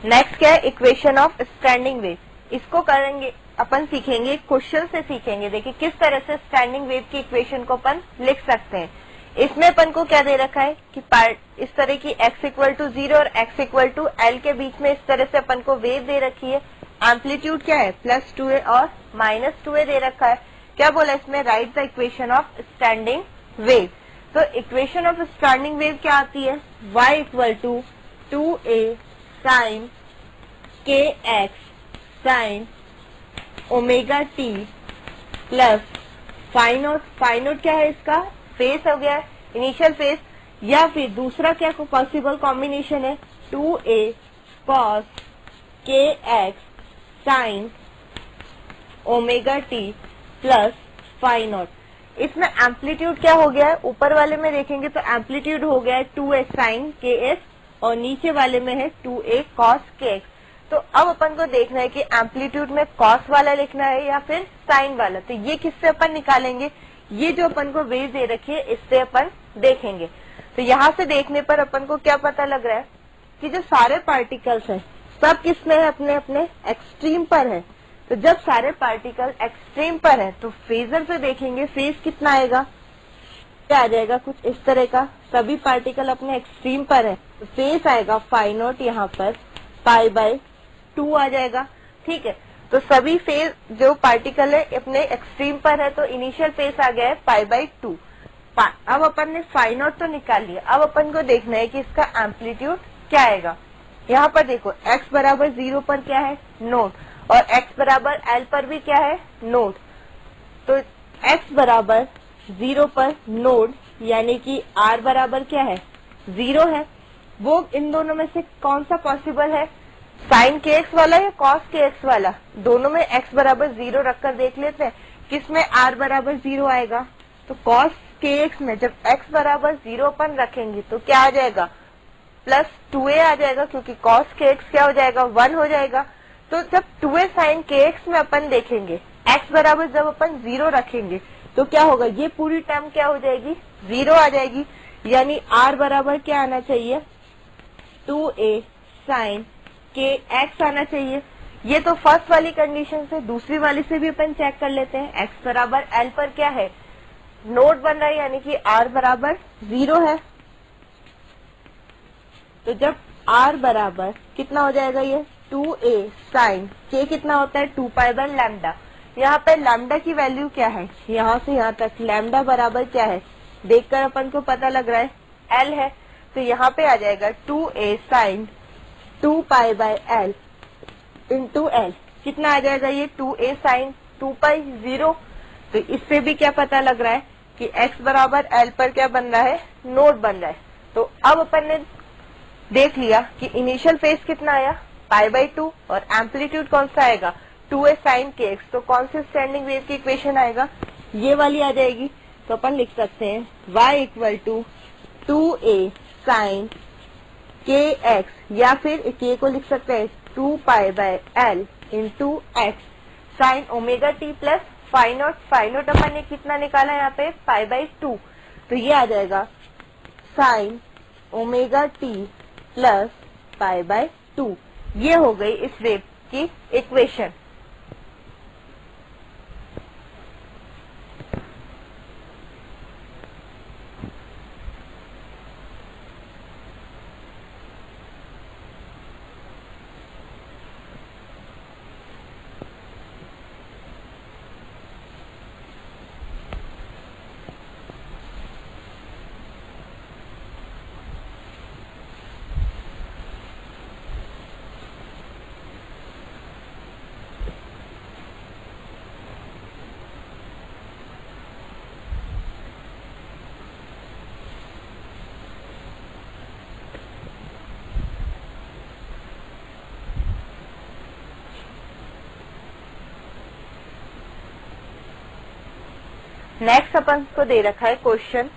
नेक्स्ट क्या है, इक्वेशन ऑफ स्टैंडिंग वेव। इसको करेंगे अपन, सीखेंगे क्वेश्चन से सीखेंगे। देखिए किस तरह से स्टैंडिंग वेव की इक्वेशन को अपन लिख सकते हैं। इसमें अपन को क्या दे रखा है कि पार्ट इस तरह की x इक्वल टू 0 और x इक्वल टू L के बीच में इस तरह से अपन को वेव दे रखी है। एम्पलीट्यूड क्या है, +2a और -2a दे रखा है। क्या बोला इसमें, right the equation of standing wave. तो इक्वेशन ऑफ स्टैंडिंग वेव क्या आती है, y equal to 2a sine kx sine omega t plus phi naught. Phi naught क्या है, इसका फेस हो गया, इनिशियल फेस। या फिर दूसरा क्या पॉसिबल कॉम्बिनेशन है, 2a cos kx sine omega t plus phi naught. इसमें एम्पलीट्यूड क्या हो गया है, ऊपर वाले में देखेंगे तो एम्पलीट्यूड हो गया है 2a sin kx और नीचे वाले में है 2a cos kx। तो अब अपन को देखना है कि एम्पलीट्यूड में cos वाला लिखना है या फिर sin वाला। तो ये किससे अपन निकालेंगे, ये जो अपन को वेव दे रखी है इससे अपन देखेंगे। तो यहाँ से देखने पर अपन को क्या पता लग रहा है कि जो सारे पार्टिकल्स हैं सब किसमें है, अपने अपने एक्सट्रीम पर है। तो जब सारे पार्टिकल एक्सट्रीम पर है तो फेजर से देखेंगे फेज कितना आएगा, क्या आ जाएगा, कुछ इस तरह का। सभी पार्टिकल अपने एक्सट्रीम पर है तो फेज आएगा फाई नॉट, यहाँ पर पाई बाय 2 आ जाएगा। ठीक है, तो सभी फेज जो पार्टिकल है अपने एक्सट्रीम पर है तो इनिशियल फेज आ गया है पाई बाय 2। अब अपन ने फाई नॉट तो निकाल लिया, अब अपन को देखना है कि इसका एम्पलीट्यूड क्या आएगा। यहाँ पर देखो x बराबर 0 पर क्या है, नोट, और x बराबर l पर भी क्या है, नोट। तो x बराबर 0 पर नोड यानी कि r बराबर क्या है, 0 है। वो इन दोनों में से कौन सा पॉसिबल है, साइन kx वाला या कॉस kx वाला। दोनों में x बराबर 0 रखकर देख लेते हैं किसमें r बराबर 0 आएगा। तो कॉस kx में जब x बराबर 0 अपन रखेंगे तो क्या आ जाएगा, प्लस 2a आ जाएगा, क्योंकि cos kx क्या हो जाएगा, 1 हो जाएगा। तो जब 2a sin kx में अपन देखेंगे x बराबर जब अपन 0 रखेंगे तो क्या होगा, ये पूरी टर्म क्या हो जाएगी, 0 आ जाएगी। यानी r बराबर क्या आना चाहिए, 2a sin kx आना चाहिए। ये तो फर्स्ट वाली कंडीशन से, दूसरी वाली से भी अपन चेक कर लेते हैं। x बराबर l पर क्या है, नोट बन रहा है यानी कि r बराबर 0 है। तो जब r बराबर कितना हो जाएगा, ये 2a sin k कितना होता है, 2 पाई बाय लैम्डा। यहाँ पे लैम्डा की वैल्यू क्या है, यहाँ से यहाँ तक लैम्डा बराबर क्या है, देखकर अपन को पता लग रहा है l है। तो यहाँ पे आ जाएगा 2a sin 2 pi by l into l, कितना आ जाएगा ये 2a sin 2 पाई 0। तो इससे भी क्या पता लग रहा है कि x बराबर l पर क्या बन रहा है, नोट बन रहा है। तो अब अपन ने देख लिया कि इनिशियल फेज कितना आया, पाई बाय 2, और एम्पलीट्यूड कौन सा आएगा, 2a sin kx। तो कौन सी स्टैंडिंग वेव की इक्वेशन आएगा, ये वाली आ जाएगी। तो अपन लिख सकते हैं y equal to 2a sin kx, या फिर k को लिख सकते हैं 2 pi by l into x sine omega t plus phi naught. Phi naught अपन ने कितना निकाला यहाँ पे, पाई बाय 2। तो ये आ जाएगा sign omega t plus pi by 2। ये हो गई इस वेव की इक्वेशन। नेक्स्ट अपन को दे रखा है क्वेश्चन,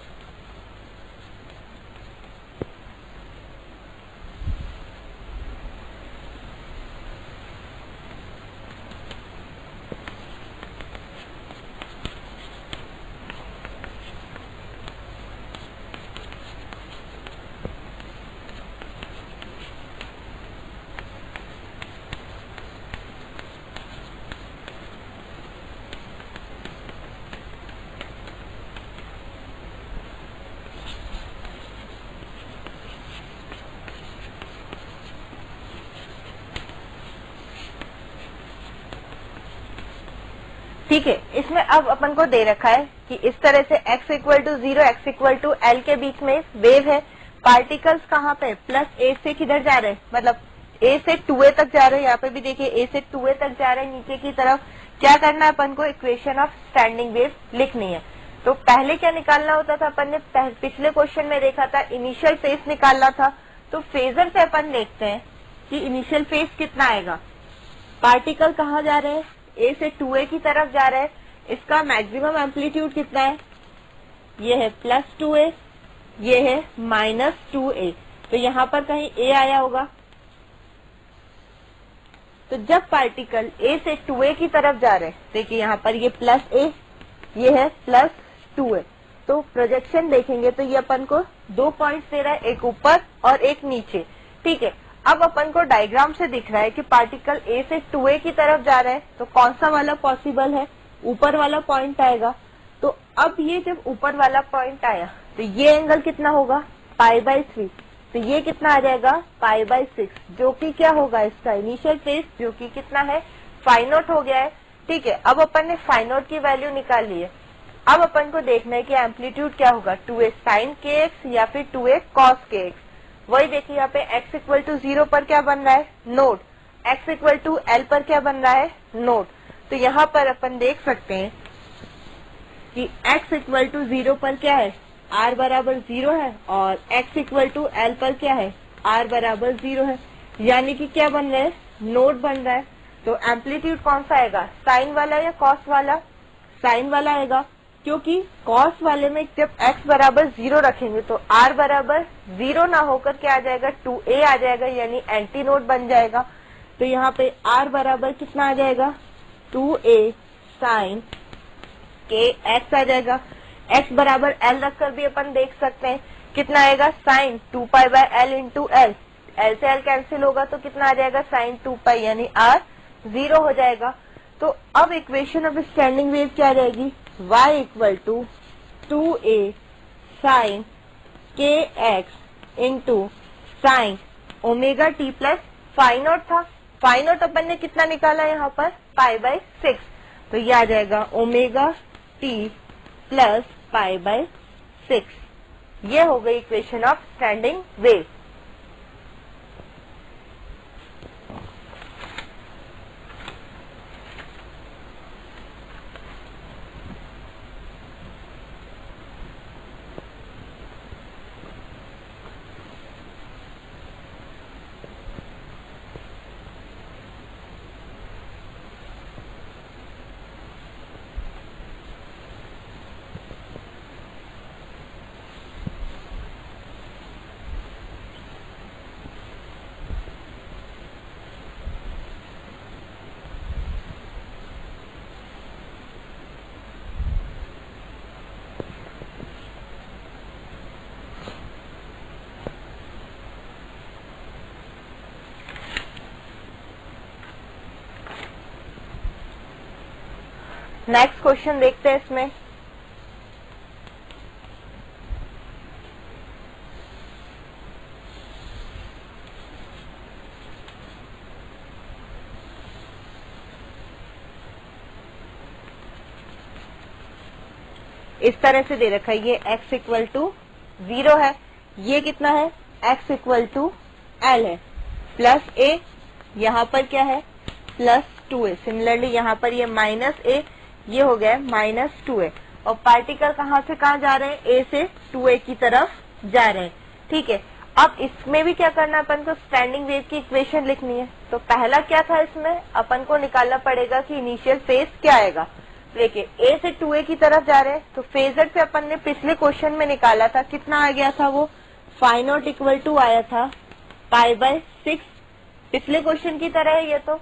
ठीक है। इसमें अब अपन को दे रखा है कि इस तरह से x equal to 0, x equal to l के बीच में वेव है। पार्टिकल्स कहाँ पे, प्लस a से किधर जा रहे हैं, मतलब a से 2a तक जा रहे हैं। यहाँ पे भी देखिए a से 2a तक जा रहे हैं नीचे की तरफ। क्या करना है अपन को, इक्वेशन ऑफ स्टैंडिंग वेव लिखनी है। तो पहले क्या निकालना होता था, अपन ने पिछले क्वेश्चन में देखा था इनिशियल फेज निकालना था। तो फेजर से अपन देखते हैं कि इनिशियल फेज कितना आएगा। पार्टिकल कहाँ जा रहे हैं, a से 2a की तरफ जा रहे हैं, इसका मैक्सिमम एम्पलीट्यूड कितना है, ये है +2a, ये है -2a, तो यहाँ पर कहीं a आया होगा। तो जब पार्टिकल a से 2a की तरफ जा रहे हैं, देखिए यहाँ पर ये +a, ये है +2a, तो प्रोजेक्शन देखेंगे तो ये अपन को 2 पॉइंट्स दे रहा है, एक ऊपर और एक नीचे। ठीक है, अब अपन को डायग्राम से दिख रहा है कि पार्टिकल a से 2a की तरफ जा रहा है, तो कौन सा वाला पॉसिबल है, ऊपर वाला पॉइंट आएगा। तो अब ये जब ऊपर वाला पॉइंट आया तो ये एंगल कितना होगा, π/3, तो ये कितना आ जाएगा, π/6, जो कि क्या होगा, इसका इनिशियल फेज जो कि कितना है, φ0 हो गया है। ठीक है, अब अपन ने φ0 की वैल्यू निकाल ली है। अब अपन को देखना है कि एम्पलीट्यूड क्या होगा, 2a sin kx या फिर 2a cos kx। वही देखिए यहाँ पे x = 0 पर क्या बन रहा है, नोड, x = l पर क्या बन रहा है, नोड। तो यहाँ पर अपन देख सकते हैं कि x = 0 पर क्या है, r = 0 है, और x = l पर क्या है, r = 0 है, यानी कि क्या बन रहा है, नोड बन रहा है। तो एम्पलीट्यूड कौन सा आएगा, साइन वाला या कॉस वाला, साइन वाला आएगा, क्योंकि कॉस वाले में जब x = 0 रखेंगे तो r = 0 ना होकर क्या आ जाएगा, 2a आ जाएगा, यानी एंटी नोड बन जाएगा। तो यहाँ पे r बराबर कितना आ जाएगा, 2a sin kx आ जाएगा। x = l रखकर भी अपन देख सकते हैं, कितना आएगा, sin 2π/l × l, l से l कैंसिल होगा तो कितना आ जाएगा, sin 2π, यानी r 0 हो जाएगा। तो अब इक्वेशन ऑफ स्टैंडिंग वेव क्या आ जाएगी, y = 2a sin kx × sin ⍵t + φ0 था, φ0 अपन ने कितना निकाला यहाँ पर, π/6, तो ये आ जाएगा ⍵t + π/6। ये हो गई equation of standing wave. Next question देखते हैं इसमें। इस तरह से दे रखा है, ये x = 0 है, ये कितना है, x = l है, +a, यहाँ पर क्या है, +2a, सिमिलरली यहाँ पर ये -a, ये हो गया -2a, और पार्टिकल कहाँ से कहाँ जा रहे हैं, a से 2a की तरफ जा रहे हैं। ठीक है, अब इसमें भी क्या करना है, अपन को स्टैंडिंग वेव की इक्वेशन लिखनी है। तो पहला क्या था, इसमें अपन को निकालना पड़ेगा कि इनिशियल फेज क्या आएगा। देखिए a से 2a की तरफ जा रहे हैं, तो फेजर पे अपन ने पिछले क्वेश्चन में निकाला था, कितना आ गया था, वो φ0 = आया था π/6, पिछले क्वेश्चन की तरह है ये। तो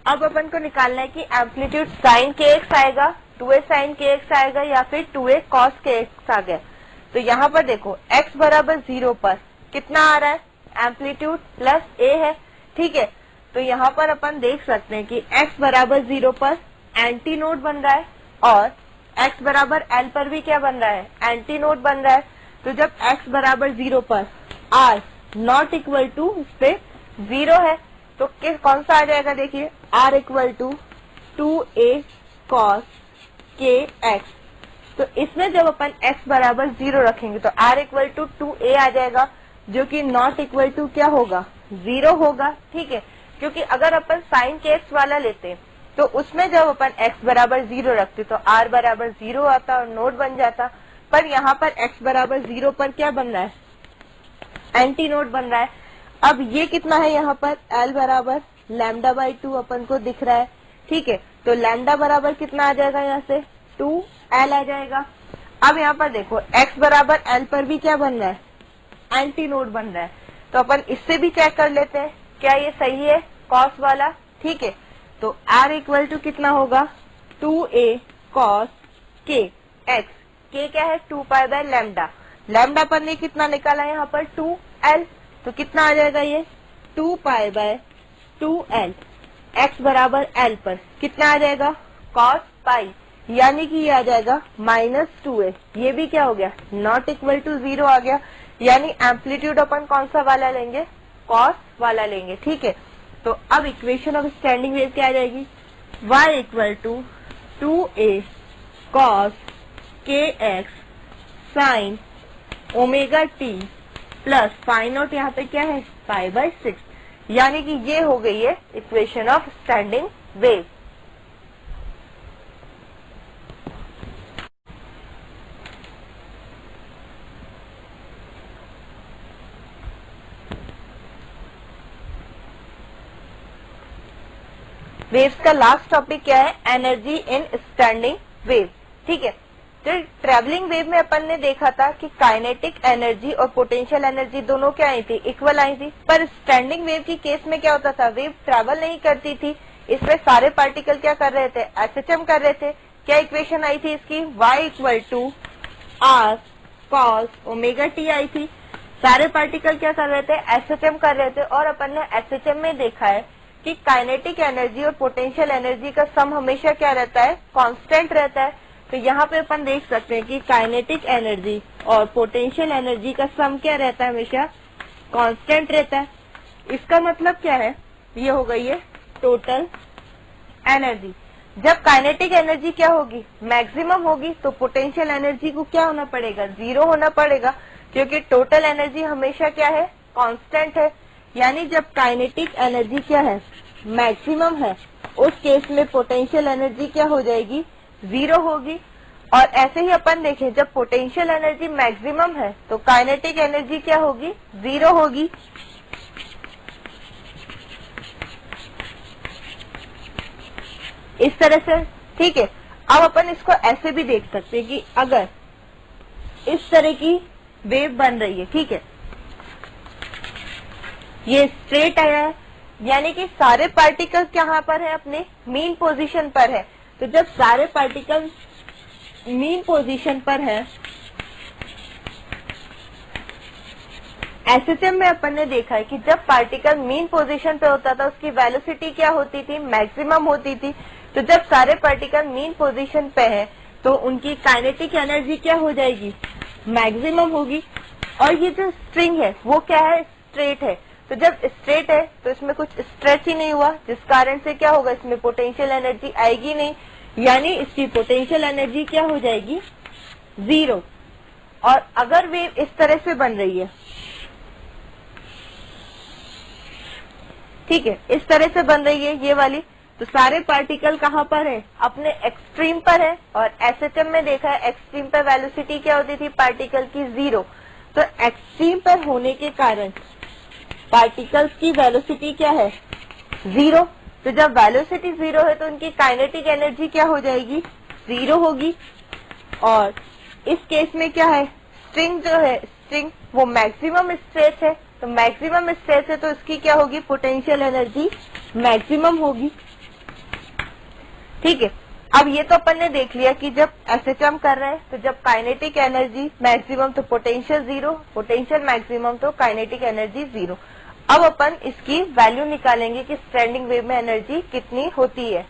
अब अपन को निकालना है कि एम्पलीट्यूड sin kx आएगा, 2a sin kx आएगा, या फिर 2a cos kx आ गया। तो यहाँ पर देखो x = 0 पर कितना आ रहा है, एम्पलीट्यूड +a है। ठीक है, तो यहाँ पर अपन देख सकते हैं कि x = 0 पर एंटी नोड बन रहा है, और x = l पर भी क्या बन रहा है, एंटी नोड बन रहा है। तो जब x = 0 पर r ≠ इस पे 0 है, तो कौन सा आ जाएगा, देखिए r = 2a cos kx। तो इसमें जब अपन x = 0 रखेंगे तो r = 2a आ जाएगा, जो कि ≠ क्या होगा, 0 होगा। ठीक है, क्योंकि अगर अपन sin kx वाला लेते तो उसमें जब अपन x = 0 रखते तो r = 0 आता और नोड बन जाता, पर यहाँ पर x = 0 पर क्या बन रहा है, एंटी नोड बन रहा है। अब ये कितना है, यहाँ पर l = λ/2 अपन को दिख रहा है। ठीक है, तो लैम्डा बराबर कितना आ जाएगा यहाँ से 2L आ जाएगा। अब यहाँ पर देखो x बराबर L पर भी क्या बन रहा है एंटी नोड बन रहा है, तो अपन इससे भी चेक कर लेते हैं क्या ये सही है कॉस वाला। ठीक है, तो R इक्वल टू कितना होगा 2A cos K x, K क्या है 2 पाई बाय लैम्डा, लैम्डा पर ने कितना निकाला यहाँ पर 2L, तो कितना आ जाएगा ये 2 पाई बाय 2L, x बराबर L पर कितना आ जाएगा cos पाई, यानी कि ये आ जाएगा -2A। ये भी क्या हो गया नॉट इक्वल टू 0 आ गया, यानी एम्पलीट्यूड अपन कौन सा वाला लेंगे कॉस वाला लेंगे। ठीक है, तो अब इक्वेशन ऑफ स्टैंडिंग वेव क्या आ जाएगी y equal to 2A cos kx sin omega t plus phi naught यहाँ पे क्या है π/6, यानी कि ये हो गई है equation of standing wave. Waves का लास्ट टॉपिक क्या है एनर्जी इन स्टैंडिंग वेव। ठीक है, तो ट्रेवलिंग वेव में अपन ने देखा था कि काइनेटिक एनर्जी और पोटेंशियल एनर्जी दोनों क्या आई थी इक्वल आई थी, पर स्टैंडिंग वेव की केस में क्या होता था वेव ट्रेवल नहीं करती थी, इसमें सारे पार्टिकल क्या कर रहे थे एसएचएम कर रहे थे। क्या इक्वेशन आई थी इसकी y equal to r cos omega t आई थी, सारे पार्टिकल क्या कर रहे थे एसएचएम कर रहे थे, और अपन ने एसएचएम में देखा है कि काइनेटिक एनर्जी और पोटेंशियल एनर्जी का सम हमेशा क्या रहता है कांस्टेंट रहता है। तो यहाँ पे अपन देख सकते हैं कि काइनेटिक एनर्जी और पोटेंशियल एनर्जी का सम क्या रहता है हमेशा कांस्टेंट रहता है। इसका मतलब क्या है ये हो गई है टोटल एनर्जी। जब काइनेटिक एनर्जी क्या होगी मैक्सिमम होगी तो पोटेंशियल एनर्जी को क्या होना पड़ेगा 0 होना पड़ेगा, क्योंकि टोटल एनर्जी हमेशा क्या है कांस्टेंट है। यानी जब काइनेटिक एनर्जी क्या है मैक्सिमम है उस केस में पोटेंशियल एनर्जी क्या हो जाएगी 0 होगी। और ऐसे ही अपन देखें जब पोटेंशियल एनर्जी मैक्सिमम है तो काइनेटिक एनर्जी क्या होगी 0 होगी। इस तरह से। ठीक है, अब अपन इसको ऐसे भी देख सकते हैं कि अगर इस तरह की वेव बन रही है, ठीक है, ये स्ट्रेट आया है, यानी कि सारे पार्टिकल कहाँ पर है अपने मीन पोजीशन पर है। तो जब सारे पार्टिकल मीन पोजीशन पर है, एसएचएम में अपन ने देखा है कि जब पार्टिकल मीन पोजीशन पे होता था उसकी वेलोसिटी क्या होती थी मैक्सिमम होती थी। तो जब सारे पार्टिकल मीन पोजीशन पे है तो उनकी काइनेटिक एनर्जी क्या हो जाएगी मैक्सिमम होगी। और ये जो स्ट्रिंग है वो क्या है स्ट्रेट है, तो जब स्ट्रेट है तो इसमें कुछ स्ट्रेच ही नहीं हुआ, जिस कारण से क्या होगा इसमें पोटेंशियल एनर्जी आएगी नहीं, यानी इसकी पोटेंशियल एनर्जी क्या हो जाएगी 0। और अगर वेव इस तरह से बन रही है, ठीक है, इस तरह से बन रही है ये वाली, तो सारे पार्टिकल कहाँ पर है अपने एक्सट्रीम पर है। और एसएचएम में देखा है एक्सट्रीम पर वेलोसिटी क्या होती थी पार्टिकल की 0। तो एक्सट्रीम पर होने के कारण पार्टिकल्स की वेलोसिटी क्या है 0। तो जब वेलोसिटी 0 है तो उनकी काइनेटिक एनर्जी क्या हो जाएगी 0 होगी। और इस केस में क्या है स्ट्रिंग जो है स्ट्रिंग वो मैक्सिमम स्ट्रेच है, तो मैक्सिमम स्ट्रेच है तो इसकी क्या होगी पोटेंशियल एनर्जी मैक्सिमम होगी। ठीक है, अब ये तो अपन ने देख लिया कि जब एसएचएम कर रहे हैं तो जब काइनेटिक एनर्जी मैक्सिमम तो पोटेंशियल 0, पोटेंशियल मैक्सिमम तो काइनेटिक एनर्जी 0। अब अपन इसकी वैल्यू निकालेंगे कि स्टैंडिंग वेव में एनर्जी कितनी होती है।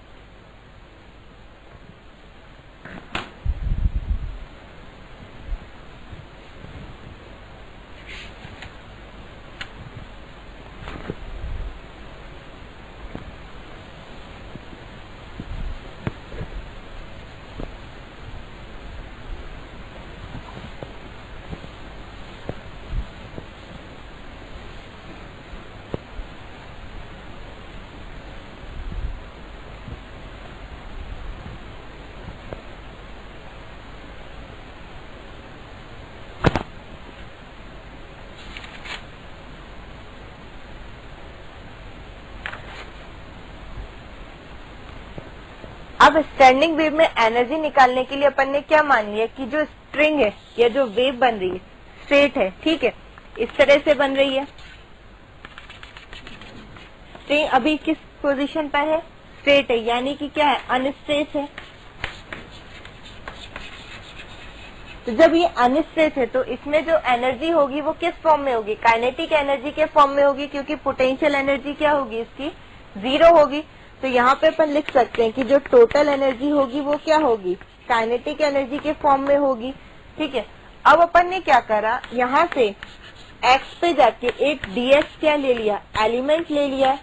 अब स्टैंडिंग वेव में एनर्जी निकालने के लिए अपन ने क्या मान लिया कि जो स्ट्रिंग है या जो वेव बन रही है स्ट्रेट है, ठीक है, इस तरह से बन रही है। स्ट्रिंग अभी किस पोजीशन पर है? स्ट्रेट है, यानी कि क्या है? अनस्ट्रेट है। तो जब ये अनस्ट्रेट है तो इसमें जो एनर्जी होगी वो किस फॉर्म में होगी? काइनेटिक एनर्जी के फॉर्म में होगी, क्योंकि पोटेंशियल एनर्जी क्या होगी इसकी? 0 होगी। तो यहाँ पे अपन लिख सकते हैं कि जो टोटल एनर्जी होगी वो क्या होगी? काइनेटिक एनर्जी के फॉर्म में होगी, ठीक है। अब अपन ने क्या करा, यहाँ से x पे जाके एक dx क्या ले लिया? एलिमेंट ले लिया।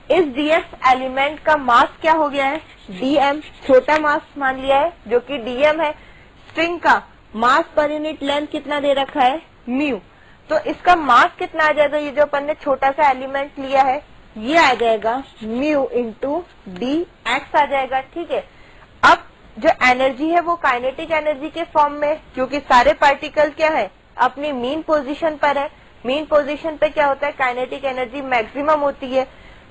इस dx एलिमेंट का मास क्या हो गया है? dm, छोटा मास मान लिया है जो कि dm है। स्ट्रिंग का मास पर यूनिट लेंथ कितना दे रखा है? म्यू। तो इसका मास कितना आ जाएगा? ये जो अपन ने छोटा सा एलिमेंट लिया है ये आ जाएगा म्यू इंटू डी एक्स आ जाएगा, ठीक है। अब जो एनर्जी है वो काइनेटिक एनर्जी के फॉर्म में, क्योंकि सारे पार्टिकल क्या है? अपनी मीन पोजीशन पर है। मीन पोजीशन पे क्या होता है? काइनेटिक एनर्जी मैक्सिमम होती है।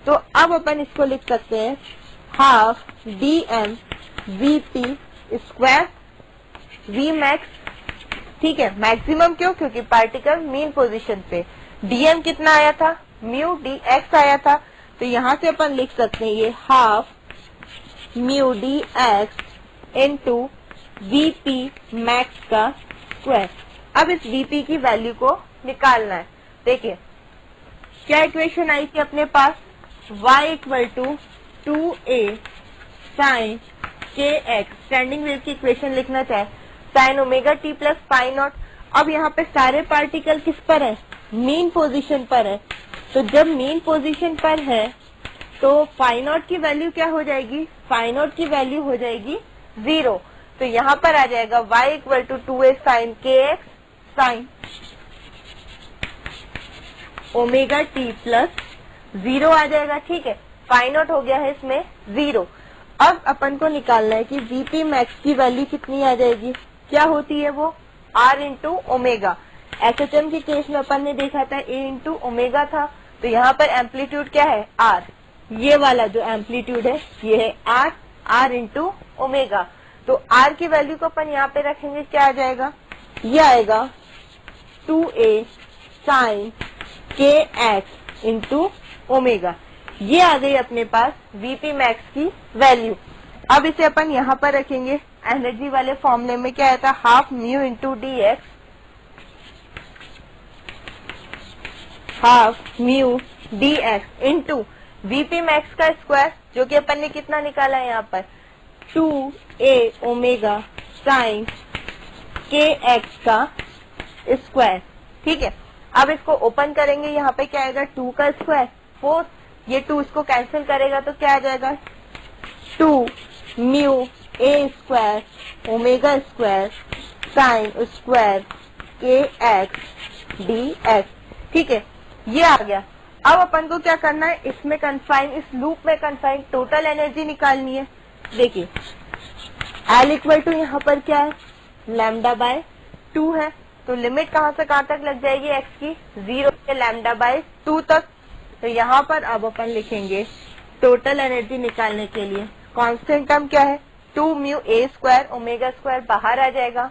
तो अब अपन इसको लिख सकते हैं half d m v p square v max, ठीक है। मैक्सिमम क्यों? क्योंकि पार्टिकल मीन पोजीशन पे। डीएम कितना आया था? म्यू डी एक्स आया था। तो यहाँ से अपन लिख सकते हैं ये half mu D x into VP max का स्क्वायर। अब इस वीपी की वैल्यू को निकालना है। देखिए क्या इक्वेशन आई थी अपने पास? y equal to 2a sine k x. Standing wave की इक्वेशन लिखना चाहे sine omega t plus pi naught. अब यहाँ पे सारे पार्टिकल किस पर है? मीन पोजीशन पर है। तो जब मीन पोजीशन पर है तो फाई नॉट की वैल्यू क्या हो जाएगी? फाई नॉट की वैल्यू हो जाएगी 0। तो यहाँ पर आ जाएगा y equal to 2a sine k x sine omega t plus 0 आ जाएगा, ठीक है। फाई नॉट हो गया है इसमें 0। अब अपन को निकालना है कि वीपी मैक्स की वैल्यू कितनी आ जाएगी? क्या होती है वो? r into omega. एसएचएम के केस में अपन ने देखा था a इंटू ओमेगा था। तो यहाँ पर एम्पलीट्यूड क्या है? r। ये वाला जो एम्पलीट्यूड है ये है r इंटू ओमेगा। तो r की वैल्यू को अपन यहाँ पे रखेंगे, क्या आ जाएगा? ये आएगा 2a sine k x into omega. ये आ गई अपने पास वीपी मैक्स की वैल्यू। अब इसे अपन यहाँ पर रखेंगे एनर्जी वाले फॉर्मूले में। क्या आता है? Half mu into D x, half mu D x into VP max का स्क्वायर, जो कि अपन ने कितना निकाला है यहाँ पर? 2a omega sine k x का स्क्वायर, ठीक है। अब इसको ओपन करेंगे, यहाँ पे क्या आएगा? 2 का स्क्वायर 4। ये 2 इसको कैंसिल करेगा तो क्या आ जाएगा? 2 mu a square omega square sine square k x d x, ठीक है। ये आ गया। अब अपन को क्या करना है? इसमें कन्फाइन, इस लूप में कन्फाइन टोटल एनर्जी निकालनी है। देखिए एल इक्वल टू यहाँ पर क्या है? लैम्डा बाय 2 है। तो लिमिट कहाँ से कहाँ तक लग जाएगी एक्स की? 0 से लैम्डा बाय 2 तक। तो यहाँ पर अब अपन लिखेंगे टोटल एनर्जी निकालने के लिए कांस्टेंट टर्म क्या है? 2 mu a square omega square बाहर आ जाएगा,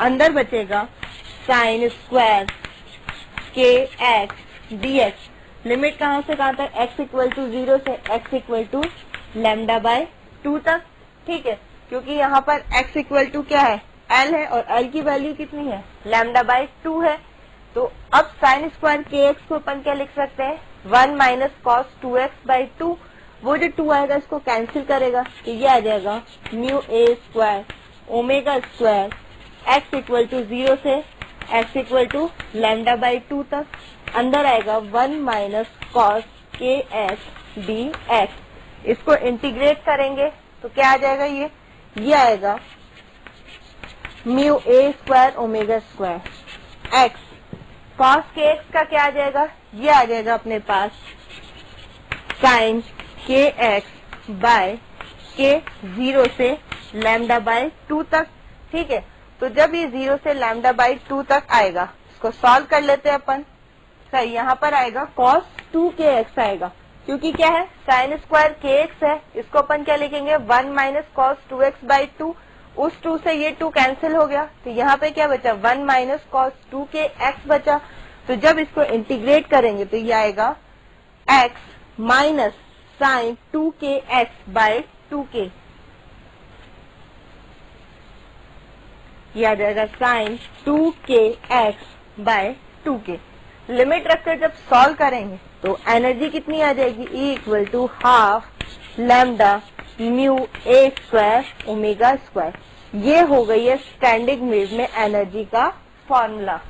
अंदर बचेगा sign square k x d x. Limit कहाँ से कहाँ तक? x इक्वल टू 0 से x equal to lambda by 2 तक, ठीक है। क्योंकि यहाँ पर x इक्वल टू क्या है? l है, और l की वैल्यू कितनी है? लैम्डा बाय 2 है। तो अब साइन स्क्वायर के एक्स को अपन क्या लिख सकते हैं? 1 माइनस कॉस 2x बाई 2। वो जो 2 आएगा इसको कैंसिल करेगा, तो ये आ जाएगा mu a square omega square x equal to 0 से x equal to lambda by 2 तक। अंदर आएगा 1 minus cos k x d x. इसको इंटीग्रेट करेंगे तो क्या आ जाएगा? ये आएगा mu a square omega square x cos k x का क्या आ जाएगा? ये आ जाएगा अपने पास sine k x by k 0 से लैम्डा बाय 2 तक, ठीक है। तो जब ये 0 से लैम्डा बाय 2 तक आएगा, इसको सॉल्व कर लेते हैं अपन। सही, यहाँ पर आएगा cos टू के एक्स आएगा, क्योंकि क्या है साइन स्क्वायर के एक्स है, इसको अपन क्या लिखेंगे 1 माइनस कॉस 2x बाई 2, उस 2 से ये 2 कैंसिल हो गया, तो यहाँ पे क्या बचा 1 माइनस कॉस 2 के एक्स बचा। तो जब इसको इंटीग्रेट करेंगे तो ये आएगा x माइनस साइन 2 के एक्स बाय 2k, ये आ जाएगा sign 2k x bye 2k। Limit रखकर जब सॉल्व करेंगे तो एनर्जी कितनी आ जाएगी, E equal to half lambda mu a square omega square. ये हो गई है स्टैंडिंग वेव में एनर्जी का फॉर्मूला।